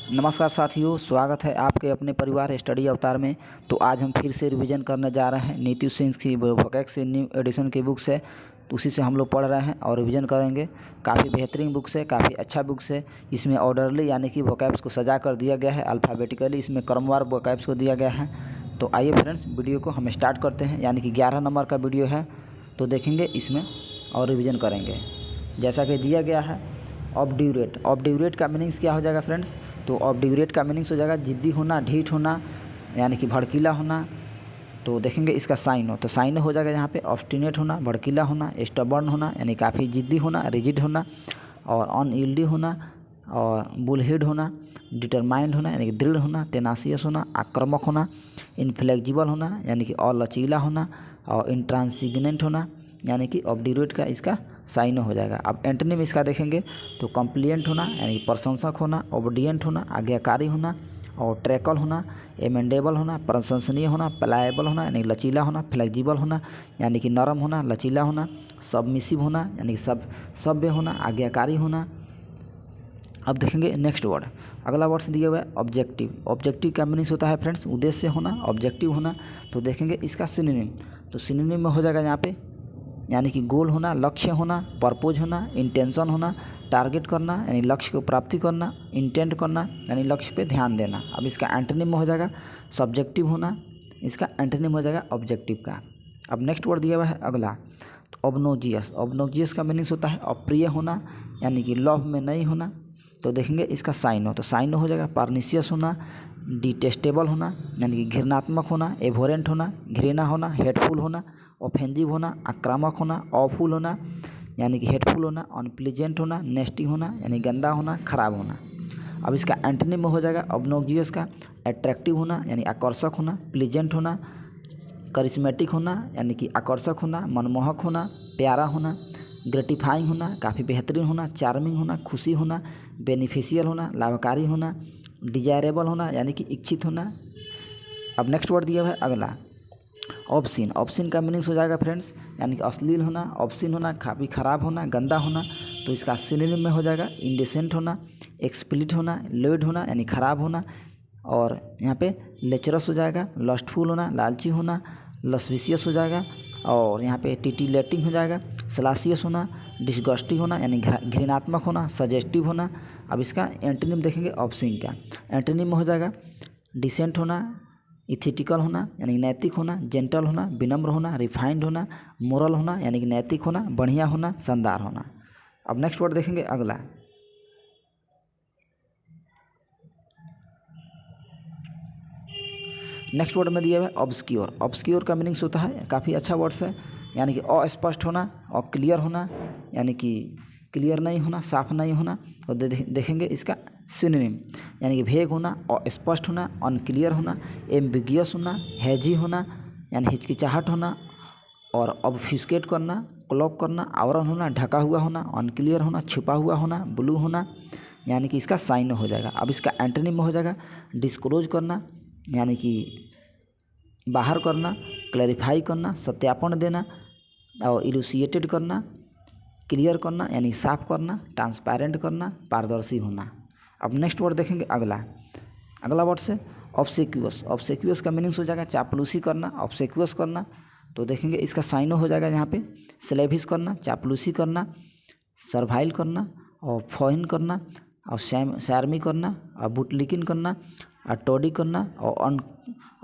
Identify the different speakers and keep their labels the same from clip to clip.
Speaker 1: नमस्कार साथियों, स्वागत है आपके अपने परिवार स्टडी अवतार में। तो आज हम फिर से रिवीजन करने जा रहे हैं। नीति सिंह की वोकैक्स न्यू एडिशन की बुक्स है, तो उसी से हम लोग पढ़ रहे हैं और रिवीजन करेंगे। काफ़ी बेहतरीन बुक्स है, काफ़ी अच्छा बुक्स है। इसमें ऑर्डरली यानी कि वोकैब्स को सजा कर दिया गया है, अल्फ़ाबेटिकली इसमें क्रमवार वोकैब्स को दिया गया है। तो आइए फ्रेंड्स, वीडियो को हम स्टार्ट करते हैं। यानी कि 11 नंबर का वीडियो है, तो देखेंगे इसमें और रिवीजन करेंगे। जैसा कि दिया गया है, ऑब्ड्यूरेट। ऑब्ड्यूरेट का मीनिंग्स क्या हो जाएगा फ्रेंड्स? तो ऑब्ड्यूरेट का मीनिंग्स हो जाएगा जिद्दी होना, ढीठ होना, यानी कि भड़कीला होना। तो देखेंगे इसका साइन हो, तो साइन हो जाएगा यहाँ पे ऑब्स्टिनेट होना, भड़कीला होना, स्टबर्न होना यानी काफ़ी जिद्दी होना, रिजिड होना, और अनयील्डी होना, और बुलहेड होना, डिटरमाइंड होना यानी कि दृढ़ होना, टेनासियस होना, आक्रामक होना, इनफ्लेक्जिबल होना यानी कि अलचीला होना, और इंट्रांसिग्नेंट होना यानी कि ऑब्ड्यूरेट का इसका साइन हो जाएगा। अब एंटोनिम इसका देखेंगे तो कॉम्प्लिएंट होना यानी कि प्रशंसक होना, ओबीडिएंट होना, आज्ञाकारी होना, और ट्रैकल होना, एमेंडेबल होना, प्रशंसनीय होना, प्लायबल होना यानी लचीला होना, फ्लेक्सिबल होना यानी कि नरम होना, लचीला होना, सबमिसिव होना यानी कि सभ्य होना, आज्ञाकारी होना। अब देखेंगे नेक्स्ट वर्ड, अगला वर्ड से दिया हुआ है ऑब्जेक्टिव। ऑब्जेक्टिव का मीनिंग्स होता है फ्रेंड्स उद्देश्य होना, ऑब्जेक्टिव होना। तो देखेंगे इसका सिनोनिम, तो सिनोनिम में हो जाएगा यहाँ पे यानी कि गोल होना, लक्ष्य होना, पर्पोज होना, इंटेंशन होना, टारगेट करना यानी लक्ष्य को प्राप्ति करना, इंटेंट करना यानी लक्ष्य पे ध्यान देना। अब इसका एंटोनिम में हो जाएगा सब्जेक्टिव होना, इसका एंटोनिम हो जाएगा ऑब्जेक्टिव का। अब नेक्स्ट वर्ड दिया हुआ है अगला, तो ऑब्नोजियस। ऑब्नोजियस का मीनिंग्स होता है अप्रिय होना यानी कि लव में नहीं होना। तो देखेंगे इसका साइन हो, तो साइन हो जाएगा परनिशियस होना, डिटेस्टेबल होना यानी कि घृणात्मक होना, एवोरेंट होना, घृणा होना, हेटफुल होना, ऑफेंसिव होना, आक्रामक होना, ऑफुल होना यानी कि हेटफुल होना, अनप्लीजेंट होना, नेस्टी होना यानी गंदा होना, खराब होना। अब इसका एंटोनिम में हो जाएगा ऑब्नोजियस का अट्रैक्टिव होना यानी आकर्षक होना, प्लीजेंट होना, करिश्मेटिक होना यानी कि आकर्षक होना, मनमोहक होना, प्यारा होना, ग्रेटिफाइंग होना, काफ़ी बेहतरीन होना, चार्मिंग होना, खुशी होना, बेनिफिशियल होना, लाभकारी होना, डिजायरेबल होना यानी कि इच्छित होना। अब नेक्स्ट वर्ड दिया हुआ है अगला ऑब्सीन। ऑब्सीन का मीनिंग्स हो जाएगा फ्रेंड्स यानी कि अश्लील होना, ऑब्सीन होना, काफ़ी ख़राब होना, गंदा होना। तो इसका सिनोनिम में हो जाएगा इंडिसेंट होना, एक्सप्लिट होना, लॉयड होना यानी ख़राब होना, और यहाँ पे लेचरस हो जाएगा, लस्टफुल होना, लालची होना, लस्विशियस हो जाएगा, और यहाँ पे टिटिलेटिंग हो जाएगा, सलासियस होना, डिस्गस्टिंग होना यानी घृणात्मक होना, सजेस्टिव होना। अब इसका एंटोनिम देखेंगे ऑब्सीन का, एंटोनिम में हो जाएगा डिसेंट होना, इथिटिकल होना यानी नैतिक होना, जेंटल होना, विनम्र होना, रिफाइंड होना, मोरल होना यानी कि नैतिक होना, बढ़िया होना, शानदार होना। अब नेक्स्ट वर्ड देखेंगे अगला, नेक्स्ट वर्ड में दिया हुआ है ऑब्सक्योर। ऑब्सक्योर का मीनिंग्स होता है काफ़ी अच्छा वर्ड्स है यानी कि अस्पष्ट होना, और क्लियर होना यानी कि क्लियर नहीं होना, साफ नहीं होना। और देखेंगे इसका सिनोनिम यानी कि भेग होना, अस्पष्ट होना, अनक्लियर होना, एम्बिगियस होना, हैजी होना यानी हिचकिचाहट होना, और ऑब्फ्यूस्केट करना, क्लॉक करना, आवरण होना, ढका हुआ होना, अनक्लियर होना, छुपा हुआ होना, ब्लू होना यानी कि इसका साइन हो जाएगा। अब इसका एंटोनिम में हो जाएगा डिस्क्लोज करना यानी कि बाहर करना, क्लैरिफाई करना, सत्यापन देना, और इलुसिएटेड करना, क्लियर करना यानी साफ करना, ट्रांसपेरेंट करना, पारदर्शी होना। अब नेक्स्ट वर्ड देखेंगे अगला वर्ड से ऑब्सेक्यूअस। ऑब्सेक्यूअस का मीनिंग्स हो जाएगा चापलूसी करना, ऑब्सेक्यूअस करना। तो देखेंगे इसका साइनो हो जाएगा यहाँ पे स्लेविश करना, चापलूसी करना, सर्वाइल करना, और फॉइन करना, और शैर्मी करना, और बुटलिकिन करना, और टोडी करना, और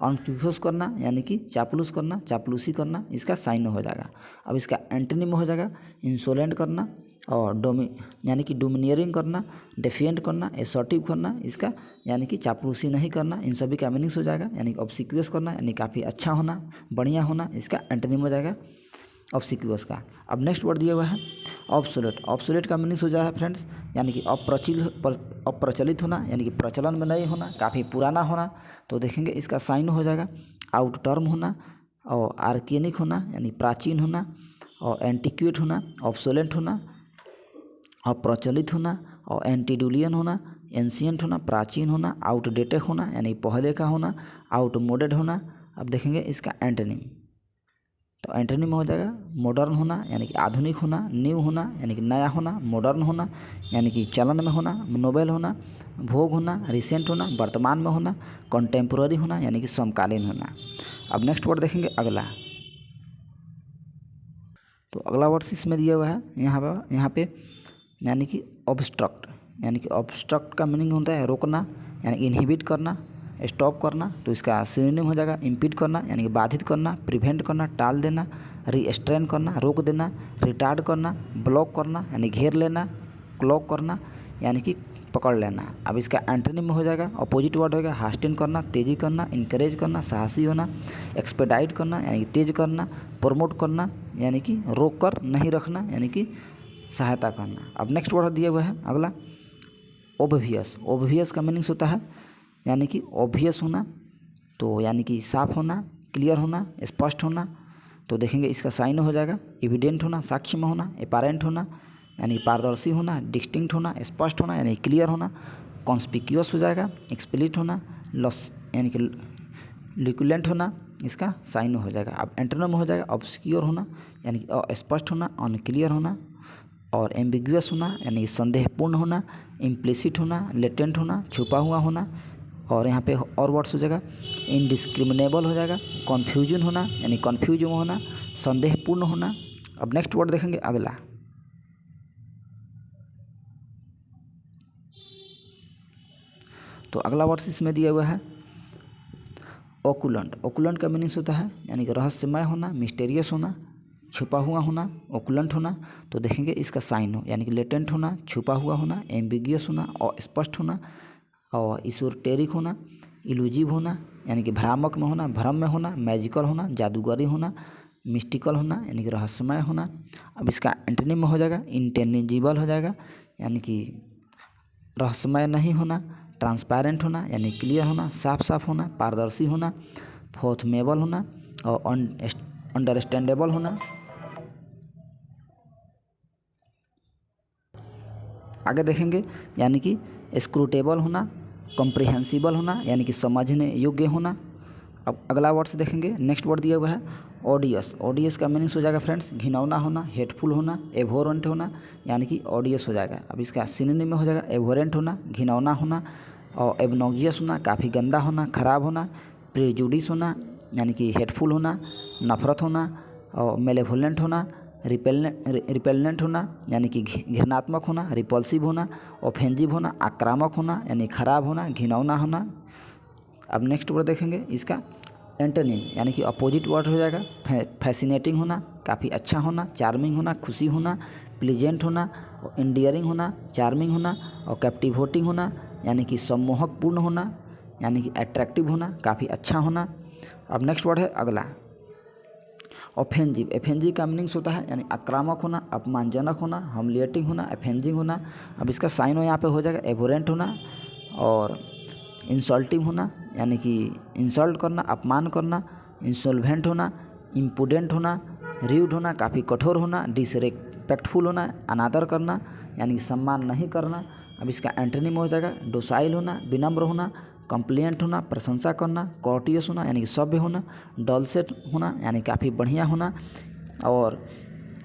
Speaker 1: अनक्यूस करना यानी कि चापलूस करना, चापलूसी करना, इसका साइन हो जाएगा। अब इसका एंटोनिम हो जाएगा इंसोलेंट करना, और यानी कि डोमिनियरिंग करना, डिफिएंट करना, एसर्टिव करना, इसका यानी कि चापलूसी नहीं करना। इन सभी का मीनिंग्स हो जाएगा यानी कि ऑब्सिक्यूअस करना यानी काफ़ी अच्छा होना, बढ़िया होना, इसका एंटोनिम हो जाएगा ऑब्सिक्यूअस का। अब नेक्स्ट वर्ड दिया हुआ है ऑब्सोलेट। ऑब्सोलेट का मीनिंग्स हो जाएगा फ्रेंड्स यानी कि अप्रचलित होना यानी कि प्रचलन में नहीं होना, काफ़ी पुराना होना। तो देखेंगे इसका साइन हो जाएगा आउट टर्म होना, और आर्केनिक होना यानी प्राचीन होना, और एंटिक्यूट होना, ऑब्सोलेंट होना, अप्रचलित होना, और एंटीडुलियन होना, एंशियंट होना, प्राचीन होना, आउटडेटेड होना यानी पहले का होना, आउटमोडेड होना। अब देखेंगे इसका एंटोनिम, तो एंटोनिम में हो जाएगा मॉडर्न होना यानी कि आधुनिक होना, न्यू होना यानी कि नया होना, मॉडर्न होना यानी कि चलन में होना, नोवेल होना, भोग होना, रिसेंट होना, वर्तमान में होना, कॉन्टेम्पोररी होना यानी कि समकालीन होना। अब नेक्स्ट वर्ड देखेंगे अगला। तो अगला वर्ड इसमें दिया हुआ है यहाँ पे यानी कि ऑब्स्ट्रक्ट, यानी कि ऑब्स्ट्रक्ट का मीनिंग होता है रोकना यानी कि इनहिबिट करना, स्टॉप करना। तो इसका सिनोनिम हो जाएगा इम्पीड करना यानी कि बाधित करना, प्रिवेंट करना टाल देना, रिस्ट्रेन करना रोक देना, रिटार्ड करना ब्लॉक करना यानी घेर लेना, क्लॉक करना यानी कि पकड़ लेना। अब इसका एंटोनिम में हो जाएगा अपोजिट वर्ड होगा हास्टिन करना, तेज़ी करना, इनकरेज करना, साहसी होना, एक्सपेडाइट करना यानी कि तेज करना, प्रमोट करना यानी कि रोक कर नहीं रखना यानी कि सहायता करना। अब नेक्स्ट वर्ड दिया हुआ है अगला ऑब्वियस। ऑब्वियस का मीनिंग्स होता है यानी कि ऑब्वियस होना, तो यानी कि साफ होना, क्लियर होना, स्पष्ट होना। तो देखेंगे इसका साइन हो जाएगा एविडेंट होना, साक्ष्य में होना, एपारेंट होना यानी पारदर्शी होना, डिस्टिंक्ट होना, स्पष्ट होना यानी क्लियर होना, कॉन्स्पिक्यूअस हो जाएगा, एक्सप्लिट होना, लॉस यानी कि लिकुलेंट होना, इसका साइन हो जाएगा। अब एंटोनिम हो जाएगा ऑब्स्क्योर होना यानी कि अस्पष्ट होना, अनक्लियर होना, और एम्बिग्यूअस होना यानी संदेहपूर्ण होना, इम्प्लिसिट होना, लेटेंट होना, छुपा हुआ होना। और यहाँ पे और वर्ड्स हो जाएगा इनडिस्क्रिमिनेबल हो जाएगा, कन्फ्यूजन होना यानी कन्फ्यूज होना, संदेहपूर्ण होना। अब नेक्स्ट वर्ड देखेंगे अगला। तो अगला वर्ड इसमें दिया हुआ है ओकुलेंट। ओकुलेंट का मीनिंग्स होता है यानी कि रहस्यमय होना, मिस्टीरियस होना, छुपा हुआ होना, ओकुलेंट होना। तो देखेंगे इसका साइन हो यानी कि लेटेंट होना, छुपा हुआ होना, एम्बिगियस होना और स्पष्ट होना, और इsoteric होना, इलूजिव होना यानी कि भ्रामक में होना, भ्रम में होना, मैजिकल होना, जादूगरी होना, मिस्टिकल होना यानी कि रहस्यमय होना। अब इसका एंटोनिम में हो जाएगा इंटेलिजिबल हो जाएगा यानी कि रहस्यमय नहीं होना, ट्रांसपेरेंट होना यानी क्लियर होना, साफ साफ होना, पारदर्शी होना, फोर्थमेबल होना और अंडरस्टैंडेबल होना। आगे देखेंगे यानी कि स्क्रूटेबल होना, कॉम्प्रिहेंसिबल होना यानी कि समझने योग्य होना। अब अगला वर्ड से देखेंगे नेक्स्ट वर्ड दिया हुआ है ऑडियस। ऑडियस का मीनिंग्स हो जाएगा फ्रेंड्स घिनौना होना, हेटफुल होना, एवोरेंट होना यानी कि ऑडियस हो जाएगा। अब इसका सिनोनिम में हो जाएगा एवोरेंट होना, घिनौना होना, और एबनॉक्सियस होना, काफ़ी गंदा होना, खराब होना, प्रेजुडिस होना यानी कि हेटफुल होना, नफरत होना, और मेलेवोलेंट होना, रिपेलेंट होना यानी कि घृणात्मक होना, रिपल्सिव होना, ऑफेंसिव होना, आक्रामक होना यानी खराब होना, घिनौना होना। अब नेक्स्ट वर्ड देखेंगे इसका एंटोनिम यानी कि अपोजिट वर्ड हो जाएगा फैसिनेटिंग होना, काफ़ी अच्छा होना, चार्मिंग होना, खुशी होना, प्लीजेंट होना, इंडियरिंग होना, चार्मिंग होना, और कैप्टिवेटिंग होना यानी कि सम्मोहकपूर्ण होना यानी कि अट्रैक्टिव होना, काफ़ी अच्छा होना। अब नेक्स्ट वर्ड है अगला ऑफेंसिव। ऑफेंसिव का मीनिंग्स होता है यानी आक्रामक होना, अपमानजनक होना, हमलिएटिंग होना, ऑफेंसिव होना। अब इसका साइन हो यहाँ पे हो जाएगा एवोरेंट होना, और इंसल्टिव होना यानी कि इंसल्ट करना, अपमान करना, इंसोल्वेंट होना, इम्पुडेंट होना, र्यूड होना, काफ़ी कठोर होना, डिसरेस्पेक्टफुल होना, अनादर करना यानी कि सम्मान नहीं करना। अब इसका एंटोनिम हो जाएगा डोसाइल होना, विनम्र होना, कंप्लिएंट होना, प्रशंसा करना, कॉर्टियस होना यानी कि सभ्य होना, डॉलसेट होना यानी काफ़ी बढ़िया होना, और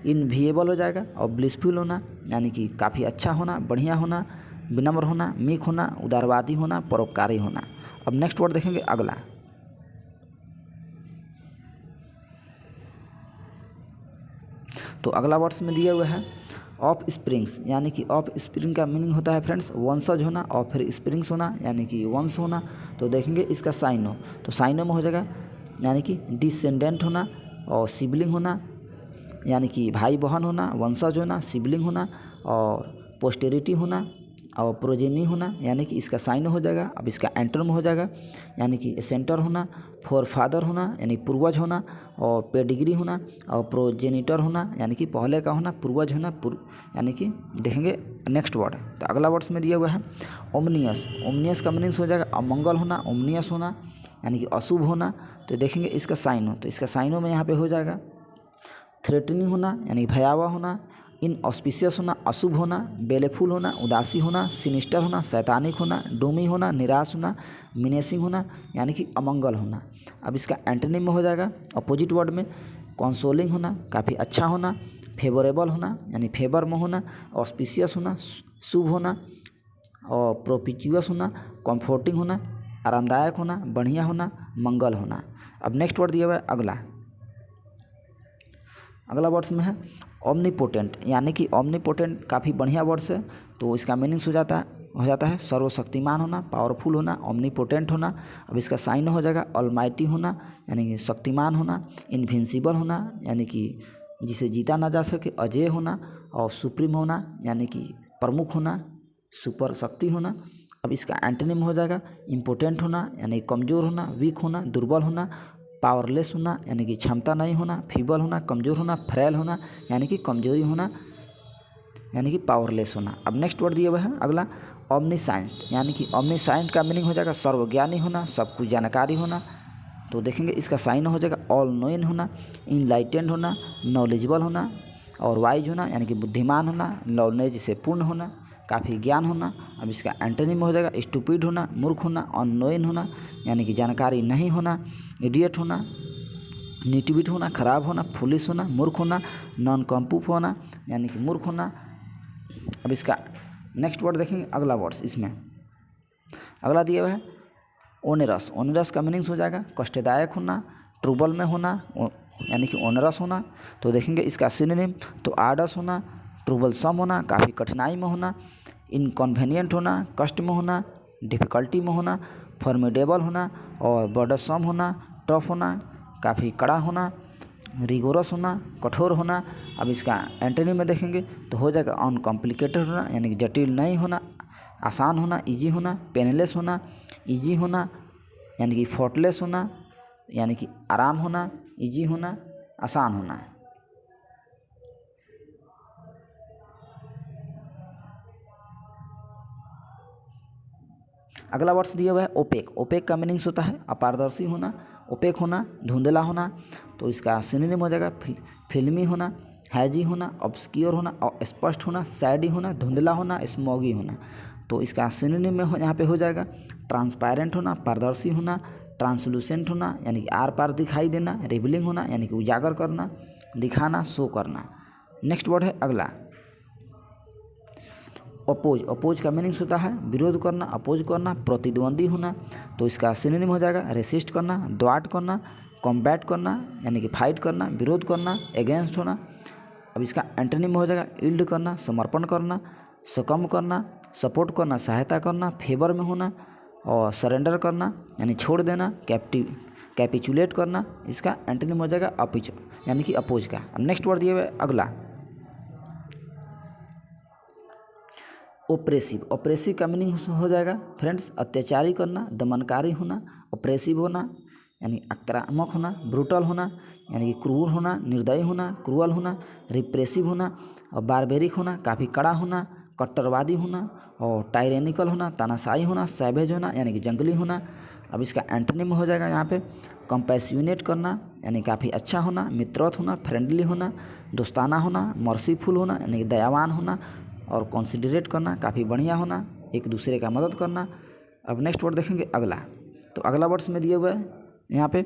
Speaker 1: इनविएबल हो जाएगा, और ब्लिसफुल होना यानी कि काफ़ी अच्छा होना, बढ़िया होना, विनम्र होना, मीक होना, उदारवादी होना, परोपकारी होना। अब नेक्स्ट वर्ड देखेंगे अगला। तो अगला वर्ड्स में दिया हुआ है ऑफ स्प्रिंग्स यानी कि ऑफ स्प्रिंग का मीनिंग होता है फ्रेंड्स वंशज होना, और फिर स्प्रिंग्स होना यानी कि वंश होना। तो देखेंगे इसका साइनो, तो साइनो में हो जाएगा यानी कि डिसेंडेंट होना, और सिबलिंग होना यानी कि भाई बहन होना, वंशज होना, सिबलिंग होना, और पोस्टेरिटी होना, और प्रोजेनी होना यानी कि इसका साइन हो जाएगा। अब इसका एंटोनिम हो जाएगा यानी कि सेंटर होना, फोरफादर होना यानी पूर्वज होना, और पेडिग्री होना, और प्रोजेनिटर होना यानी कि पहले का होना, पूर्वज होना, यानी कि देखेंगे नेक्स्ट वर्ड। तो अगला वर्ड्स में दिया हुआ है ओमनियस। ओमनियस का मीनिंग्स हो जाएगा अमंगल होना, ओमनियस होना यानी कि अशुभ होना। तो देखेंगे इसका साइन हो, तो इसका साइनों में यहाँ पे हो जाएगा थ्रेटनिंग होना यानी भयावह होना, इनऑस्पिशियस होना, अशुभ होना, बेलेफुल होना, उदासी होना, सिनिस्टर होना, शैतानिक होना, डूमी होना, निराश होना, मिनेसिंग होना यानी कि अमंगल होना। अब इसका एंटोनिम में हो जाएगा अपोजिट वर्ड में कंसोलिंग होना, काफ़ी अच्छा होना, फेवरेबल होना यानी फेवर में होना, ऑस्पिशियस होना, शुभ होना, और प्रोपिच्युअस होना, कंफर्टिंग होना, आरामदायक होना, बढ़िया होना, मंगल होना। अब नेक्स्ट वर्ड दिया हुआ है अगला वर्ड्स में है ओमनीपोटेंट, यानी कि ओमनीपोटेंट काफ़ी बढ़िया वर्ड्स है। तो इसका मीनिंग्स हो जाता है सर्वशक्तिमान होना, पावरफुल होना, ओमनीपोटेंट होना। अब इसका साइन हो जाएगा ऑलमाइटी होना, यानी कि शक्तिमान होना, इनविंसिबल होना, यानी कि जिसे जीता ना जा सके, अजय होना, और सुप्रीम होना, यानी कि प्रमुख होना, सुपर शक्ति होना। अब इसका एंटोनिम हो जाएगा इम्पोर्टेंट होना, यानी कमज़ोर होना, वीक होना, दुर्बल होना, पावरलेस होना, यानी कि क्षमता नहीं होना, फीबल होना, कमज़ोर होना, फ्रेल होना, यानी कि कमजोरी होना, यानी कि पावरलेस होना। अब नेक्स्ट वर्ड दिया हुआ है अगला ओमनीसाइंट, यानी कि ओमनीसाइंट का मीनिंग हो जाएगा सर्वज्ञानी होना, सब कुछ जानकारी होना। तो देखेंगे इसका साइन हो जाएगा ऑल नोइंग होना, इनलाइटेंड होना, नॉलेजेबल होना, और वाइज होना, यानी कि बुद्धिमान होना, नॉलेज से पूर्ण होना, काफ़ी ज्ञान होना। अब इसका एंटोनिम हो जाएगा स्टूपिड होना, मूर्ख होना, अननोइंग होना, यानी कि जानकारी नहीं होना, इडियट होना, निटिविट होना, खराब होना, फुलिश होना, मूर्ख होना, नॉन कॉम्पूफ होना, यानी कि मूर्ख होना। अब इसका नेक्स्ट वर्ड देखेंगे अगला वर्ड्स, इसमें अगला दिया हुआ है ओनेरस। ओनेरस का मीनिंग्स हो जाएगा कष्टदायक होना, ट्रबल में होना, यानी कि ओनरस होना। तो देखेंगे इसका सिनोनिम तो आर्डस होना, ट्रबलसम होना, काफ़ी कठिनाई में होना, इनकन्वीनियंट होना, कष्ट में होना, डिफ़िकल्टी में होना, फॉर्मिडेबल होना, और बर्डसम होना, टफ होना, काफ़ी कड़ा होना, रिगोरस होना, कठोर होना। अब इसका एंटोनिम में देखेंगे तो हो जाएगा अनकॉम्प्लिकेटेड होना, यानी कि जटिल नहीं होना, आसान होना, इजी होना, पेनलेस होना, इजी होना, यानी कि फॉल्टलेस होना, यानी कि आराम होना, इजी होना, आसान होना। अगला वर्ड्स दिया हुआ है ओपेक। ओपेक का मीनिंग्स होता है अपारदर्शी होना, ओपेक होना, धुंधला होना। तो इसका सिनोनिम हो जाएगा फिल्मी होना, हैजी होना, ऑब्सक्योर होना, और स्पष्ट होना, सैडी होना, धुंधला होना, स्मॉगी होना। तो इसका सिनोनिम में यहाँ पे हो जाएगा ट्रांसपेरेंट होना, पारदर्शी होना, ट्रांसलूसेंट होना, यानी कि आर पार दिखाई देना, रिवीलिंग होना, यानी कि उजागर करना, दिखाना, शो करना। नेक्स्ट वर्ड है अगला अपोज। अपोज का मीनिंग्स होता है विरोध करना, अपोज करना, प्रतिद्वंदी होना। तो इसका सिनोनिम हो जाएगा रेसिस्ट करना, द्वाट करना, कॉम्बैट करना, यानी कि फाइट करना, विरोध करना, अगेंस्ट होना। अब इसका एंटोनिम हो जाएगा यील्ड करना, समर्पण करना, सकम करना, सपोर्ट करना, सहायता करना, फेवर में होना, और सरेंडर करना, यानी छोड़ देना, कैपिचुलेट करना। इसका एंटोनिम हो जाएगा अपिच, यानी कि अपोज का। अब नेक्स्ट वर्ड दिया हुआ है अगला ओप्रेसिव। ओप्रेसिव का मीनिंग हो जाएगा फ्रेंड्स अत्याचारी करना, दमनकारी होना, ओप्रेसिव होना, यानी आक्रामक होना, ब्रूटल होना, यानी कि क्रूर होना, निर्दयी होना, क्रूअल होना, रिप्रेसिव होना, और बारबेरिक होना, काफ़ी कड़ा होना, कट्टरवादी होना, और टायरेनिकल होना, तानाशाही होना, सैवेज होना, यानी कि जंगली होना। अब इसका एंटोनिम हो जाएगा यहाँ पे कंपैशनेट करना, यानी काफ़ी अच्छा होना, मित्रवत होना, फ्रेंडली होना, दोस्ताना होना, मर्सीफुल होना, यानी कि दयावान होना, और कंसिडरेट करना, काफ़ी बढ़िया होना, एक दूसरे का मदद करना। अब नेक्स्ट वर्ड देखेंगे अगला। तो अगला वर्ड्स में दिए हुए है यहाँ पे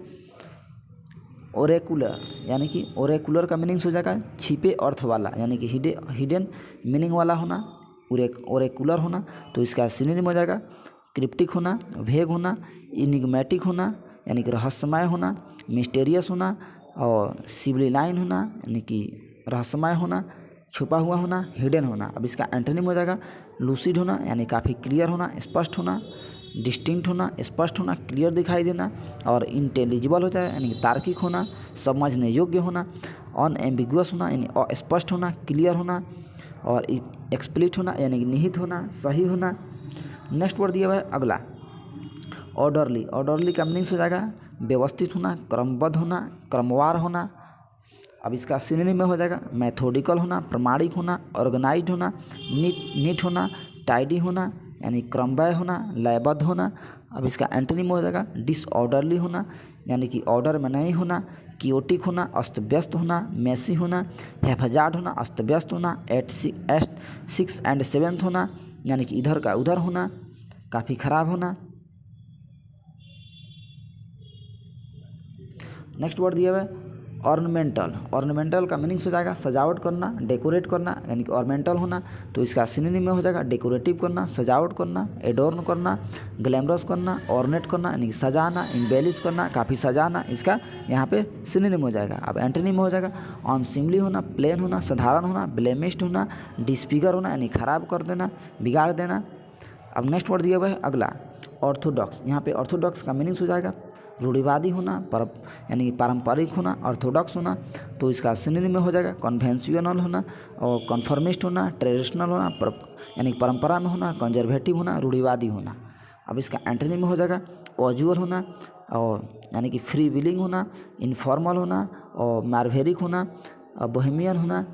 Speaker 1: ओरेकुलर, यानी कि ओरेकुलर का मीनिंग्स हो जाएगा छिपे अर्थ वाला, यानी कि हिडन मीनिंग वाला होना, ओरेकुलर होना। तो इसका सिनोनिम हो जाएगा क्रिप्टिक होना, वेग होना, इनिग्मेटिक होना, यानी कि रहस्यमय होना, मिस्टेरियस होना, और सिविलाइन होना, यानी कि रहस्यमय होना, छुपा हुआ होना, हिडन होना। अब इसका एंटोनिम हो जाएगा लूसिड होना, यानी काफ़ी क्लियर होना, स्पष्ट होना, डिस्टिंक्ट होना, स्पष्ट होना, क्लियर दिखाई देना, और इंटेलिजिबल होता है, यानी कि तार्किक होना, समझने योग्य होना, अनएम्बिगुअस होना, यानी अस्पष्ट होना, क्लियर होना, और एक्सप्लिट होना, यानी कि निहित होना, सही होना। नेक्स्ट वर्ड दिया हुआ है अगला ऑर्डरली। ऑर्डरली का मीनिंग्स हो जाएगा व्यवस्थित होना, क्रमबद्ध होना, क्रमवार होना। अब इसका सिनोनिम में हो जाएगा मैथोडिकल होना, प्रमाणिक होना, ऑर्गेनाइज्ड होना, नीट होना, टाइडी होना, यानी क्रमबद्ध होना, लयबद्ध होना। अब इसका एंटोनिम हो जाएगा डिसऑर्डरली होना, यानी कि ऑर्डर में नहीं होना, कियोटिक होना, अस्त व्यस्त होना, मेसी होना, हैफजार्ड होना, अस्त व्यस्त होना, 6 and 7 होना, यानी कि इधर का उधर होना, काफ़ी ख़राब होना। नेक्स्ट वर्ड दिया हुआ है ऑर्नामेंटल, ऑर्नामेंटल का मीनिंग्स हो जाएगा सजावट करना, डेकोरेट करना, यानी कि ऑर्नामेंटल होना। तो इसका सिनोनिम में हो जाएगा डेकोरेटिव करना, सजावट करना, एडोर्न करना, ग्लैमरस करना, ऑर्नेट करना यानी कि सजाना, इम्बेलिश करना, काफ़ी सजाना, इसका यहाँ पे सिनोनिम हो जाएगा। अब एंटोनिम में हो जाएगा अनसिमली होना, प्लेन होना, साधारण होना, ब्लेमिश्ड होना, डिसफिगर होना यानी खराब कर देना, बिगाड़ देना। अब नेक्स्ट वर्ड दिया हुआ है अगला ऑर्थोडॉक्स। यहाँ पे ऑर्थोडॉक्स का मीनिंग्स हो जाएगा रूढ़िवादी होना, यानी पारंपरिक होना, ऑर्थोडॉक्स होना। तो इसका सिनोनिम में हो जाएगा कन्वेंशनल होना और कन्फर्मिस्ट होना, ट्रेडिशनल होना, यानी परंपरा में होना, कंजर्वेटिव होना, रूढ़िवादी होना। अब इसका एंटोनिम में हो जाएगा कॉजुअल होना और यानी कि फ्री विलिंग होना, इनफॉर्मल होना और मार्वेरिक होना, बोहेमियन होना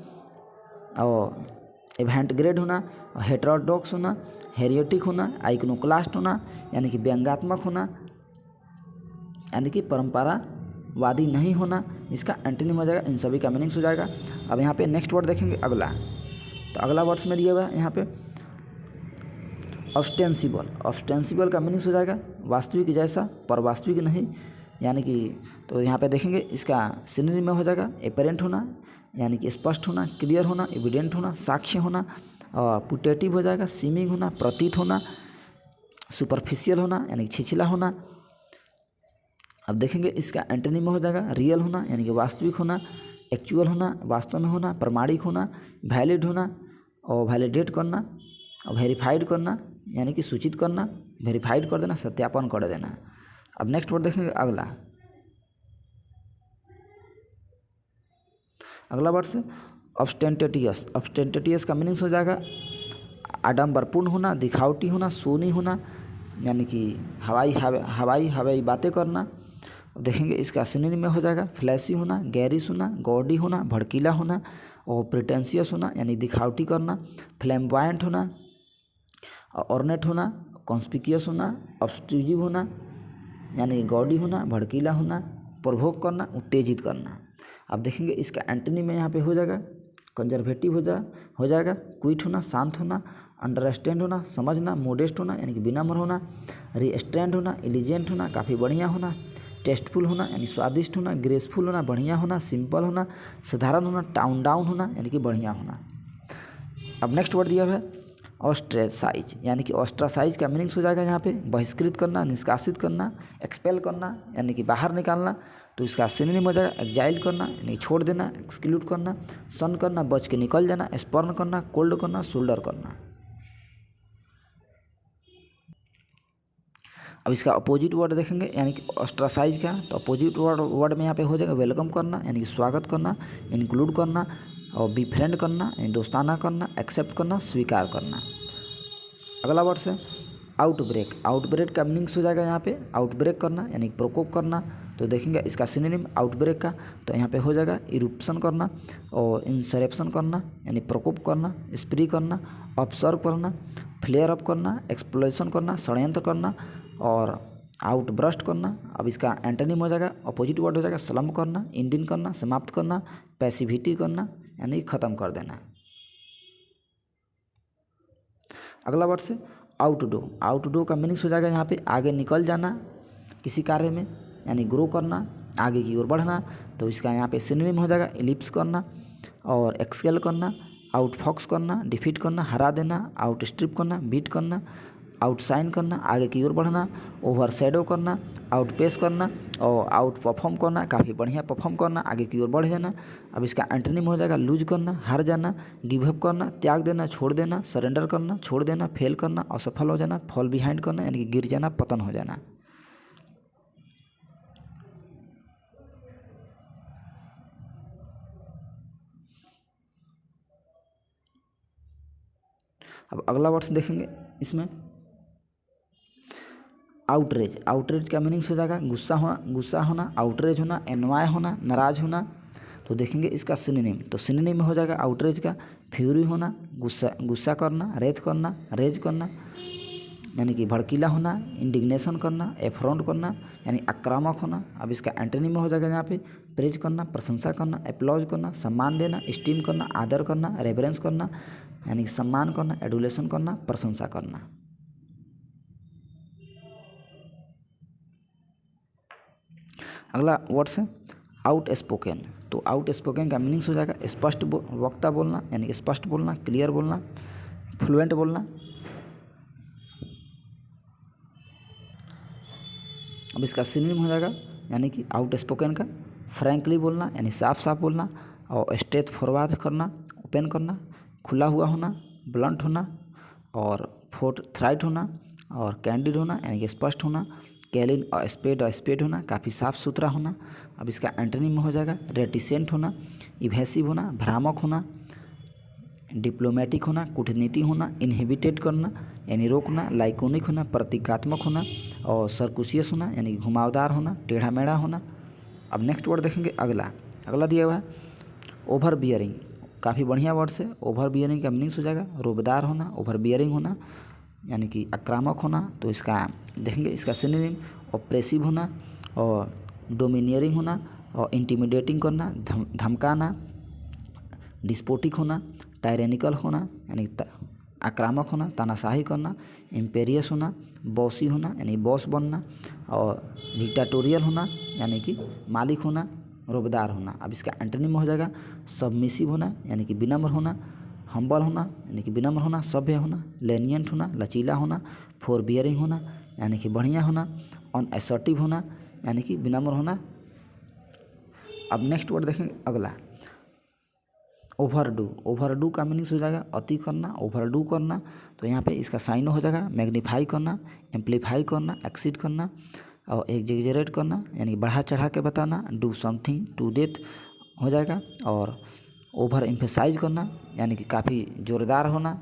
Speaker 1: और इवेंट ग्रेड होना, हेटेरोडॉक्स होना, हेरियोटिक होना, आइकनोक्लास्ट होना यानी कि व्यंग्यात्मक होना, यानी कि परंपरावादी नहीं होना। इसका एंटोनिम हो जाएगा। इन सभी का मीनिंग्स हो जाएगा। अब यहाँ पे नेक्स्ट वर्ड देखेंगे अगला। तो अगला वर्ड्स में दिया हुआ है यहाँ पे ऑस्टेंसिबल। ऑस्टेंसिबल का मीनिंग्स हो जाएगा वास्तविक जैसा पर वास्तविक नहीं, यानी कि तो यहाँ पे देखेंगे इसका सिनोनिम में हो जाएगा एपरेंट होना, यानी कि स्पष्ट होना, क्लियर होना, एविडेंट होना, साक्ष्य होना, पुटेटिव हो जाएगा सीमिंग होना, प्रतीत होना, सुपरफिशियल होना यानी छिछला होना। अब देखेंगे इसका एंटोनिम में हो जाएगा रियल होना, यानी कि वास्तविक होना, एक्चुअल होना, वास्तव में होना, प्रमाणिक होना, वैलिड होना और वैलिडेट करना और वेरीफाइड करना, यानी कि सूचित करना, वेरीफाइड कर देना, सत्यापन कर देना। अब नेक्स्ट वर्ड देखेंगे अगला। अगला वर्ड से ऑब्स्टेंटेटियस। ऑब्स्टेंटेटियस का मीनिंग्स हो जाएगा आडंबरपूर्ण होना, दिखावटी होना, सोनी होना, यानी कि हवाई बातें करना। देखेंगे इसका सिनोनिम में हो जाएगा फ्लैशी होना, गैरिश होना, गॉडी होना, भड़कीला होना और प्रिटेंशियस होना, यानी दिखावटी करना, फ्लैम्बॉयंट होना, ऑर्नेट होना, कॉन्स्पिक्यूअस होना, ऑब्स्ट्रूजिव होना, यानी गॉडी होना, भड़कीला होना, प्रोवोक करना, उत्तेजित करना। अब देखेंगे इसका एंटोनिम में यहाँ पे हो जाएगा कंजर्वेटिव हो जाएगा क्विट होना, शांत होना, अंडरस्टैंड होना, समझना, मोडेस्ट होना, यानी कि विनम्र होना, रिस्ट्रेंड होना, एलिजेंट होना, काफ़ी बढ़िया होना, टेस्टफुल होना, यानी स्वादिष्ट होना, ग्रेसफुल होना, बढ़िया होना, सिंपल होना, साधारण होना, टाउन डाउन होना, यानी कि बढ़िया होना। अब नेक्स्ट वर्ड दिया हुआ है ऑस्ट्रेसाइज, यानी कि ऑस्ट्रासाइज का मीनिंग्स हो जाएगा यहाँ पे बहिष्कृत करना, निष्कासित करना, एक्सपेल करना, यानी कि बाहर निकालना। तो इसका सिनोनिम हो जाएगा एक्जाइल करना, यानी छोड़ देना, एक्सक्लूड करना, सन करना, बच के निकल जाना, स्पर्न करना, कोल्ड करना, शोल्डर करना। अब इसका अपोजिट वर्ड देखेंगे, यानी कि ऑस्ट्रासाइज का। तो अपोजिट वर्ड में यहाँ पे हो जाएगा वेलकम करना, यानी कि स्वागत करना, इंक्लूड करना और बिफ्रेंड करना, यानी दोस्ताना करना, एक्सेप्ट करना, स्वीकार करना। अगला वर्ड है आउटब्रेक। आउटब्रेक का मीनिंग्स हो जाएगा यहाँ पे आउटब्रेक करना, यानी प्रकोप करना। तो देखेंगे इसका सिनोनिम आउटब्रेक का। तो यहाँ पे हो जाएगा इरुप्शन करना और इंसरेप्शन करना, यानी प्रकोप करना, स्प्री करना, ऑब्सर्व करना, फ्लेयर अप करना, एक्सप्लोजन करना, षड्यंत्र करना और आउटब्रस्ट करना। अब इसका एंटोनिम हो जाएगा अपोजिट वर्ड हो जाएगा स्लम्प करना, इंडिन करना, समाप्त करना, पैसिविटी करना, यानी ख़त्म कर देना। अगला वर्ड से आउटडो। आउटडो का मीनिंग्स हो जाएगा यहाँ पे आगे निकल जाना किसी कार्य में, यानी ग्रो करना, आगे की ओर बढ़ना। तो इसका यहाँ पे सिनोनिम हो जाएगा इलिप्स करना और एक्सकेल करना, आउटफॉक्स करना, डिफीट करना, हरा देना, आउटस्ट्रिप करना, बीट करना, आउटशाइन करना, आगे की ओर बढ़ना, ओवर शैडो करना, आउटपेस करना और आउट परफॉर्म करना, काफ़ी बढ़िया परफॉर्म करना, आगे की ओर बढ़ जाना। अब इसका एंटोनिम हो जाएगा लूज करना, हार जाना, गिव अप करना, त्याग देना, छोड़ देना, सरेंडर करना, छोड़ देना, फेल करना, असफल हो जाना, फॉल बिहाइंड करना, यानी कि गिर जाना, पतन हो जाना। अब अगला वर्ड्स देखेंगे इसमें आउटरेज। आउटरेज का मीनिंग्स हो जाएगा गुस्सा होना, आउटरेज होना, एनवाय होना, नाराज होना। तो देखेंगे इसका सिनोनिम। तो सिनोनिम में हो जाएगा आउटरेज का फ्यूरी होना, गुस्सा करना, रेज करना, यानी कि भड़कीला होना, इंडिग्नेशन करना, एफ्रॉन्ट करना, यानी आक्रामक होना। अब इसका एंटोनिम में हो जाएगा यहाँ पे प्रेज करना, प्रशंसा करना, एप्लॉज करना, सम्मान देना, स्टीम करना, आदर करना, रेफरेंस करना, यानी सम्मान करना, एडुलेशन करना, प्रशंसा करना। अगला वर्ड्स है आउट स्पोकन, तो आउट स्पोकन का मीनिंग्स हो जाएगा स्पष्ट वक्ता बोलना, यानी स्पष्ट बोलना, क्लियर बोलना, फ्लुएंट बोलना। अब इसका सिनोनिम हो जाएगा यानी कि आउट स्पोकन का फ्रैंकली बोलना, यानी साफ साफ बोलना, और स्ट्रेट फॉरवर्ड करना, ओपन करना, खुला हुआ होना, ब्लंट होना, और फोर्थराइट होना, और कैंडिड होना यानी कि स्पष्ट होना, कैलिन और स्पेड होना, काफ़ी साफ सुथरा होना। अब इसका एंटोनिम हो जाएगा रेटिसेंट होना, इवेसिव होना, भ्रामक होना, डिप्लोमेटिक होना, कूटनीति होना, इनहिबिटेड करना यानी रोकना, लाइकोनिक होना, प्रतीकात्मक होना, और सर्कुशियस होना यानी घुमावदार होना, टेढ़ा मेढ़ा होना। अब नेक्स्ट वर्ड देखेंगे अगला दिया हुआ है ओवर बियरिंग, काफ़ी बढ़िया वर्ड से। ओवर बियरिंग का मीनिंग्स हो जाएगा रोबदार होना, ओवर बियरिंग होना यानी कि आक्रामक होना। तो इसका देखेंगे इसका सिनोनिम ऑप्रेसिव होना, और डोमिनियरिंग होना, और इंटिमिडेटिंग करना, धमकाना, डिस्पोटिक होना, टायरेनिकल होना यानी आक्रामक होना, तानाशाही करना, इम्पेरियस होना, बॉसी होना यानी बॉस बनना, और डिक्टाटोरियल होना यानी कि मालिक होना, रोबदार होना। अब इसका एंटोनिम हो जाएगा सबमिसिव होना यानी कि विनम्र होना, हम्बल होना यानी कि विनम्र होना, सभ्य होना, लेनियंट होना, लचीला होना, फोरबियरिंग होना यानी कि बढ़िया होना, अनअसर्टिव होना यानी कि विनम्र होना। अब नेक्स्ट वर्ड देखेंगे अगला ओवरडू का मीनिंग्स हो जाएगा अति करना, ओवरडू करना। तो यहाँ पे इसका साइन हो जाएगा मैग्नीफाई करना, एम्पलीफाई करना, एक्सीड करना, और एग्जेजरेट करना यानी बढ़ा चढ़ा के बताना, डू समथिंग टू डेथ हो जाएगा, और ओवर एम्फेसाइज करना यानी कि काफ़ी ज़ोरदार होना,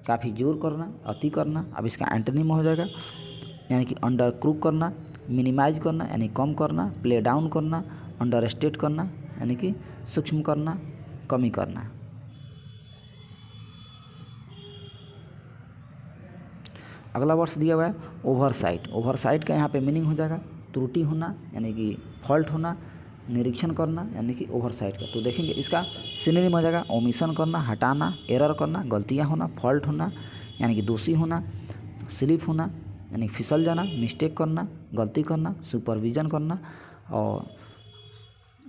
Speaker 1: काफ़ी जोर करना, अति करना। अब इसका एंटोनिम हो जाएगा यानी कि अंडर क्रूक करना, मिनिमाइज करना यानी कम करना, प्ले डाउन करना, अंडर स्टेट करना यानी कि सूक्ष्म करना, कमी करना। अगला वर्ड दिया हुआ है ओवरसाइट। ओवरसाइट का यहाँ पे मीनिंग हो जाएगा त्रुटि होना यानी कि फॉल्ट होना, निरीक्षण करना यानी कि ओवरसाइट का। तो देखेंगे इसका सिनोनिम हो जाएगा ओमिशन करना, हटाना, एरर करना, गलतियाँ होना, फॉल्ट होना यानी कि दोषी होना, स्लिप होना यानी फिसल जाना, मिस्टेक करना, गलती करना, सुपरविजन करना, और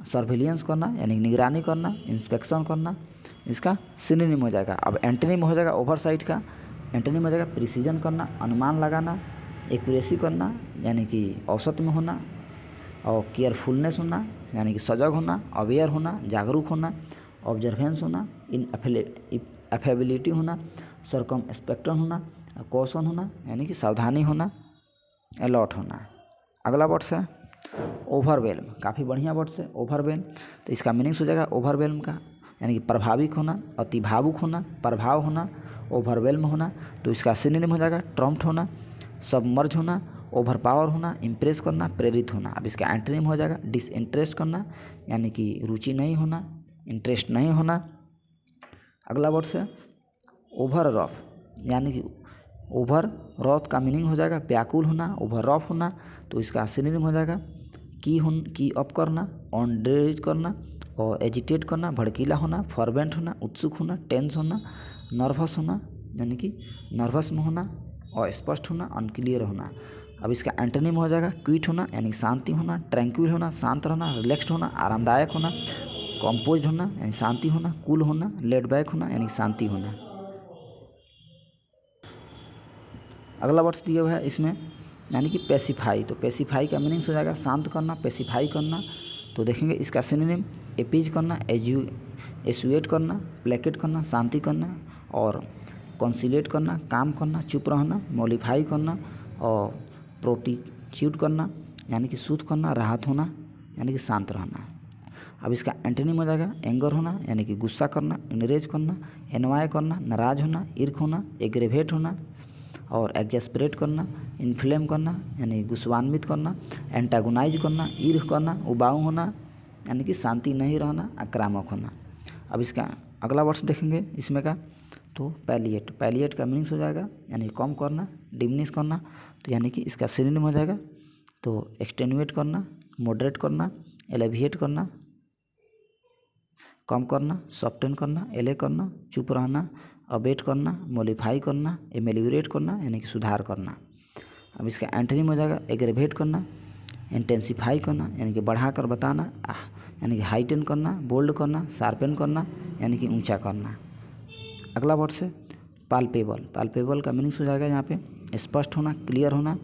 Speaker 1: सर्विलियंस करना यानी निगरानी करना, इंस्पेक्शन करना। इसका सिनोनिम हो जाएगा। अब एंटोनिम हो जाएगा ओवरसाइट का एंटोनिम हो जाएगा प्रिसीजन करना, अनुमान लगाना, एक्यूरेसी करना यानी कि औसत में होना, और केयरफुलनेस होना यानी कि सजग होना, अवेयर होना, जागरूक होना, ऑब्जर्वेंस होना, इन एफेबिलिटी होना, सर्कमस्पेक्शन होना, कॉशन होना यानी कि सावधानी होना, अलर्ट होना। अगला वर्ड है ओवरवेल्म, काफ़ी बढ़िया वर्ड है ओवरवेल्म। तो इसका मीनिंग्स हो जाएगा ओवरवेल्म का यानी कि प्रभावित होना, अति भावुक होना, प्रभाव होना, ओवरवेल्म होना। तो इसका सिनोनिम हो जाएगा ट्रम्प्ट होना, सबमर्ज होना, ओवरपावर होना, इम्प्रेस करना, प्रेरित होना। अब इसका एंटोनिम हो जाएगा डिसइंटरेस्ट करना यानी कि रुचि नहीं होना, इंटरेस्ट नहीं होना। अगला वर्ड है ओवर रफ यानी कि ओवर रॉथ का मीनिंग हो जाएगा व्याकुल होना, ओवर रफ होना। तो इसका सिनोनिम हो जाएगा की अप करना, ऑनड्रेज करना, और एजिटेट करना, भड़कीला होना, फॉरवेंट होना, उत्सुक होना, टेंस होना, नर्वस होना यानी कि नर्वस में होना, और स्पष्ट होना, अनक्लियर होना। अब इसका एंटोनिम हो जाएगा क्विट होना यानी शांति होना, ट्रैंक्विल होना, शांत रहना, रिलैक्स्ड होना, आरामदायक होना, कंपोज्ड होना यानी शांति होना, कूल होना, लेड बैक होना यानी शांति होना। अगला वर्ड दिया हुआ है इसमें यानी कि पेसिफाई। तो पेसिफाई का मीनिंग्स हो जाएगा शांत करना, पेसिफाई करना। तो देखेंगे इसका सिनोनिम एपीज करना, एसुएट करना, प्लेकेट करना, शांति करना, और कॉन्सिलेट करना, काम करना, चुप रहना, मॉडिफाई करना, और प्रोटिट्यूट करना यानी कि सूद करना, राहत होना यानी कि शांत रहना। अब इसका एंटोनिम हो जाएगा एंगर होना यानी कि गुस्सा करना, इनरेज करना, एनवाय करना, नाराज होना, ईर्ख होना, एग्रेवेट होना, और एग्जेस्परेट करना, इन्फ्लेम करना यानी गुस्सान्वित करना, एंटागोनाइज करना, ईर्ख करना, उबाऊ होना यानी कि शांति नहीं रहना, आक्रामक होना। अब इसका अगला वर्ड देखेंगे इसमें का तो पैलिएट का मीनिंग्स हो जाएगा यानी कम करना, डिमिनिश करना। तो यानी कि इसका सिनोनिम हो जाएगा तो एक्सटेनुएट करना, मॉडरेट करना, एलेविएट करना, कम करना, सॉफ्टन करना, एले करना, चुप रहना, अबेट करना, मॉडिफाई करना, एमेलियोरेट करना यानी कि सुधार करना। अब इसका एंटोनिम हो जाएगा एग्रेवेट करना, इंटेंसिफाई करना यानी कि बढ़ाकर बताना, यानी कि हाइटन करना, बोल्ड करना, शार्पन करना यानी कि ऊंचा करना। अगला वर्ड से पाल्पेबल। पाल्पेबल का मीनिंग्स हो जाएगा यहाँ पे स्पष्ट होना, क्लियर होना,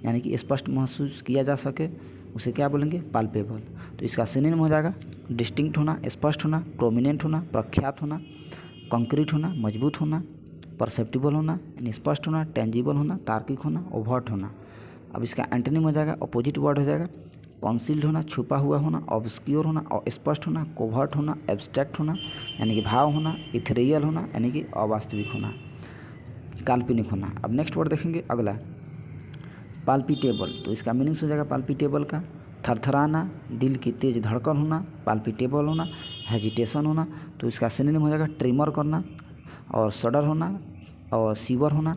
Speaker 1: यानी कि स्पष्ट महसूस किया जा सके, उसे क्या बोलेंगे? पाल्पेबल। तो इसका सिनोनिम हो जाएगा डिस्टिंक्ट होना, स्पष्ट होना, प्रोमिनेंट होना, प्रख्यात होना, कंक्रीट होना, मजबूत होना, परसेप्टिबल होना यानी स्पष्ट होना, टेंजिबल होना, तार्किक होना, ओवर्ट होना। अब इसका एंटोनिम हो जाएगा, अपोजिट वर्ड हो जाएगा कॉन्सील्ड होना, छुपा हुआ होना, ऑब्सक्योर होना, स्पष्ट होना, कोवर्ट होना, एब्स्ट्रैक्ट होना यानी कि भाव होना, इथेरियल होना यानी कि अवास्तविक होना, काल्पनिक होना। अब नेक्स्ट वर्ड देखेंगे अगला पाल्पिटेबल। तो इसका मीनिंग्स हो जाएगा पाल्पिटेबल का थरथराना, दिल की तेज धड़कन होना, पाल्पिटेबल होना, हेजिटेशन होना। तो इसका सिनोनिम हो जाएगा ट्रिमर करना और सडर होना और सीवर होना,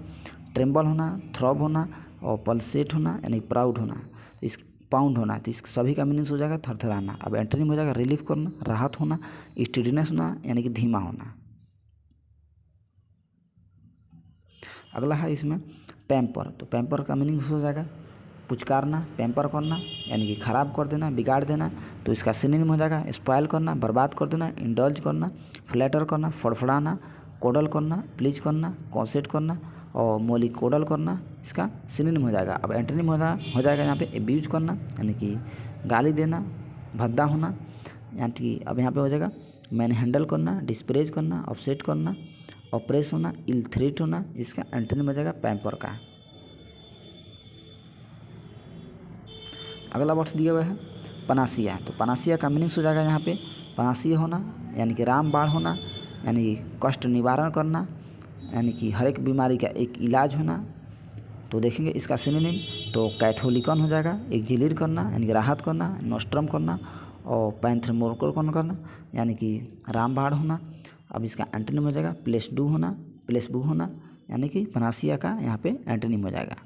Speaker 1: ट्रेम्बल होना, थ्रॉब होना और पल्सेट होना यानी प्राउड होना, तो इस पाउंड होना। तो इस सभी का मीनिंग्स हो जाएगा थरथराना। अब एंटोनिम हो जाएगा रिलीफ करना, राहत होना, स्टीडीनेस होना यानी कि धीमा होना। अगला है इसमें पैम्पर। तो पैम्पर का मीनिंग हो जाएगा पुचकारना, पैम्पर करना यानी कि ख़राब कर देना, बिगाड़ देना। तो इसका सिनोनिम हो जाएगा स्पॉइल करना, बर्बाद कर देना, इंडल्ज करना, फ्लैटर करना, फड़फड़ाना, कोडल करना, प्लीज करना, कॉन्सेट करना और मोलिकोडल करना इसका सिनोनिम हो जाएगा। अब एंटोनिम हो जाएगा यहाँ पे एब्यूज करना यानी कि गाली देना, भद्दा होना, यानी कि अब यहाँ पे हो जाएगा मैन हैंडल करना, डिस्प्रेज करना, अपसेट करना, ऑप्रेस होना, इल थ्रेट होना। इसका एंटोनिम हो जाएगा पैम्पर का। अगला वर्ड दिया हुआ है पनासिया। तो पनासिया का मीनिंग्स हो जाएगा यहाँ पे पनासिया होना यानी कि रामबाण होना, यानी कष्ट निवारण करना, यानी कि हर एक बीमारी का एक इलाज होना। तो देखेंगे इसका सिनोनिम तो कैथोलिकन हो जाएगा, एक्जिलेट करना यानी कि राहत करना, नोस्ट्रम करना और पैंथ्रमोर्कन करना यानी कि रामबाण होना। अब इसका एंटोनिम हो जाएगा प्लेसडू होना, प्लेसबू होना यानी कि पनासिया का यहाँ पे एंटोनिम हो जाएगा।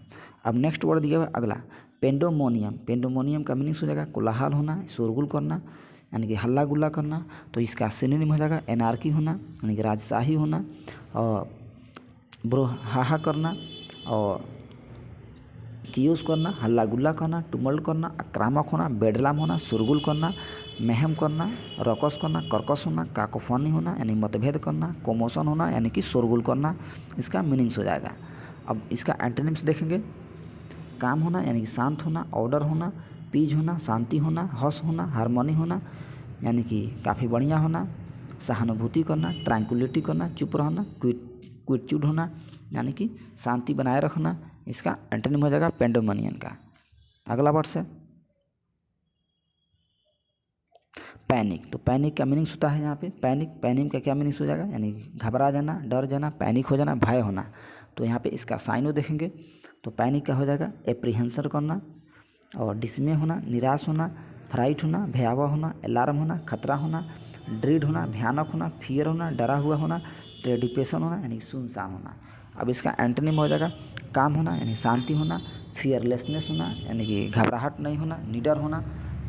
Speaker 1: अब नेक्स्ट वर्ड दिया हुआ है अगला पेंडोमोनियम। पेंडोमोनियम का मीनिंग्स हो जाएगा कोलाहल होना, शोरगुल करना यानी कि हल्ला गुल्ला करना। तो इसका सिनोनिम हो जाएगा एनार्की होना यानी कि राजशाही होना और ब्रोहाहा करना और कियोस करना, हल्ला गुल्ला करना, टुमल्ट करना, आक्रामक होना, बेडलाम होना, शोरगुल करना, महम करना, रकस करना, कर्कश होना, काकोफनी होना यानी मतभेद करना, कोमोशन होना यानी कि शोरगुल करना। इसका मीनिंग्स हो जाएगा। अब इसका एंटोनिम्स देखेंगे काम होना यानी कि शांत होना, ऑर्डर होना, पीस होना, शांति होना, हर्ष होना, हारमोनी होना यानी कि काफ़ी बढ़िया होना, सहानुभूति करना, ट्रैंक्विलिटी करना, चुप रहना, क्विटच्यूड होना यानी कि शांति बनाए रखना। इसका एंटोनिम हो जाएगा पेंडोमोनियन का। अगला वर्ड है पैनिक। तो पैनिक का मीनिंग्स होता है यहाँ पे पैनिक का क्या मीनिंग्स हो जाएगा यानी घबरा जाना, डर जाना, पैनिक हो जाना, भय होना। तो यहाँ पे इसका साइनो देखेंगे तो पैनिक का हो जाएगा एप्रीहेंशन करना और डिसमे होना, निराश होना, फ्राइट होना, भयावह होना, अलार्म होना, खतरा होना, ड्रीड होना, भयानक होना, फियर होना, डरा हुआ होना, ट्रेडिपेशन होना यानी सुनसान होना। अब इसका एंटोनिम हो जाएगा काम होना यानी शांति होना, फियरलेसनेस होना यानी कि घबराहट नहीं होना, निडर होना,